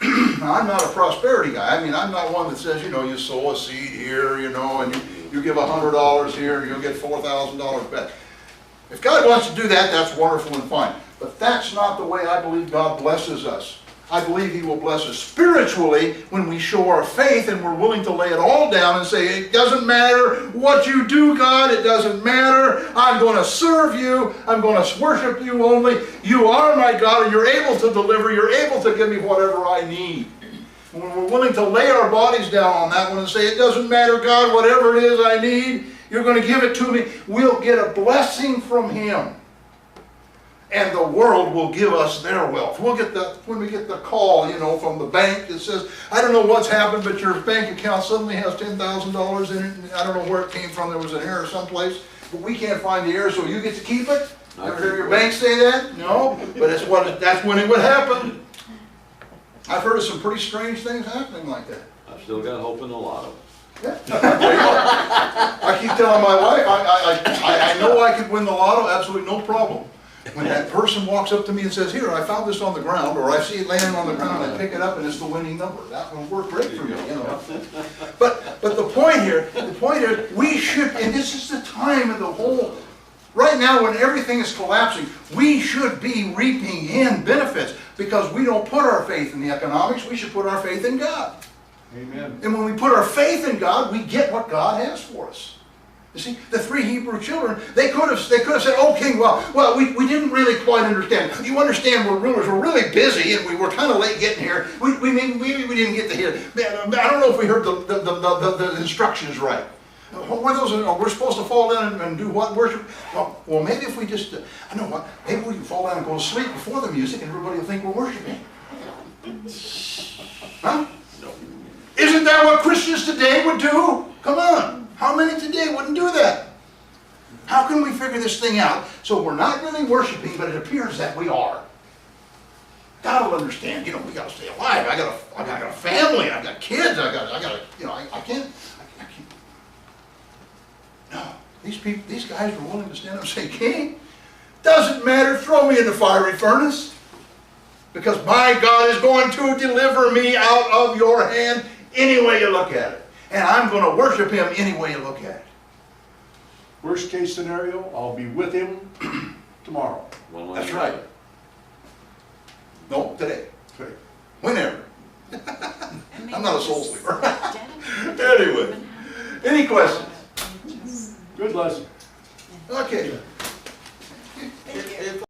Now, I'm not a prosperity guy. I mean, I'm not one that says, you sow a seed here, and you give $100 here, and you'll get $4,000 back. If God wants to do that, that's wonderful and fine. But that's not the way I believe God blesses us. I believe He will bless us spiritually when we show our faith and we're willing to lay it all down and say, it doesn't matter what you do, God, it doesn't matter. I'm going to serve you. I'm going to worship you only. You are my God, and you're able to deliver. You're able to give me whatever I need. And when we're willing to lay our bodies down on that one and say, it doesn't matter, God, whatever it is I need, you're going to give it to me, we'll get a blessing from Him. and the world will give us their wealth. We'll get when we get the call, you know, from the bank that says, I don't know what's happened, but your bank account suddenly has $10,000 in it, and I don't know where it came from, there was an error someplace, but we can't find the error, so you get to keep it? I Ever hear your think- bank say that? No, but that's when it would happen. I've heard of some pretty strange things happening like that. I've still got hope in the lotto. Yeah. I keep telling my wife, I know I could win the lotto, absolutely no problem. When that person walks up to me and says, here, I found this on the ground, or I see it laying on the ground, I pick it up and it's the winning number. That will work great for me, you know. But the point is, we should, and this is the time of the whole, right now when everything is collapsing, we should be reaping in benefits because we don't put our faith in the economics, we should put our faith in God. Amen. And when we put our faith in God, we get what God has for us. You see, the 3 Hebrew children, they could have said, oh king, well, we didn't really quite understand. You understand, we're rulers, we're really busy, and we were kind of late getting here. We didn't get to hear. I don't know if we heard the instructions right. Were those, we're supposed to fall down and do what? Worship? Well, maybe if we just, I know what, maybe we can fall down and go to sleep before the music, and everybody will think we're worshiping. Huh? Isn't that what Christians today would do? Come on. How many today wouldn't do that? How can we figure this thing out so we're not really worshiping, but it appears that we are? God will understand, you know, we got to stay alive. I got a family, I got kids, I got, you know, I can't. No, these guys were willing to stand up and say, King, doesn't matter, throw me in the fiery furnace. Because my God is going to deliver me out of your hand any way you look at it. And I'm going to worship him any way you look at it. Worst case scenario, I'll be with him tomorrow. One way That's or right. another. No, today. Okay. Whenever. And I'm not a maybe soul just sleeper. dedicate Anyway, any questions? Good lesson. Okay.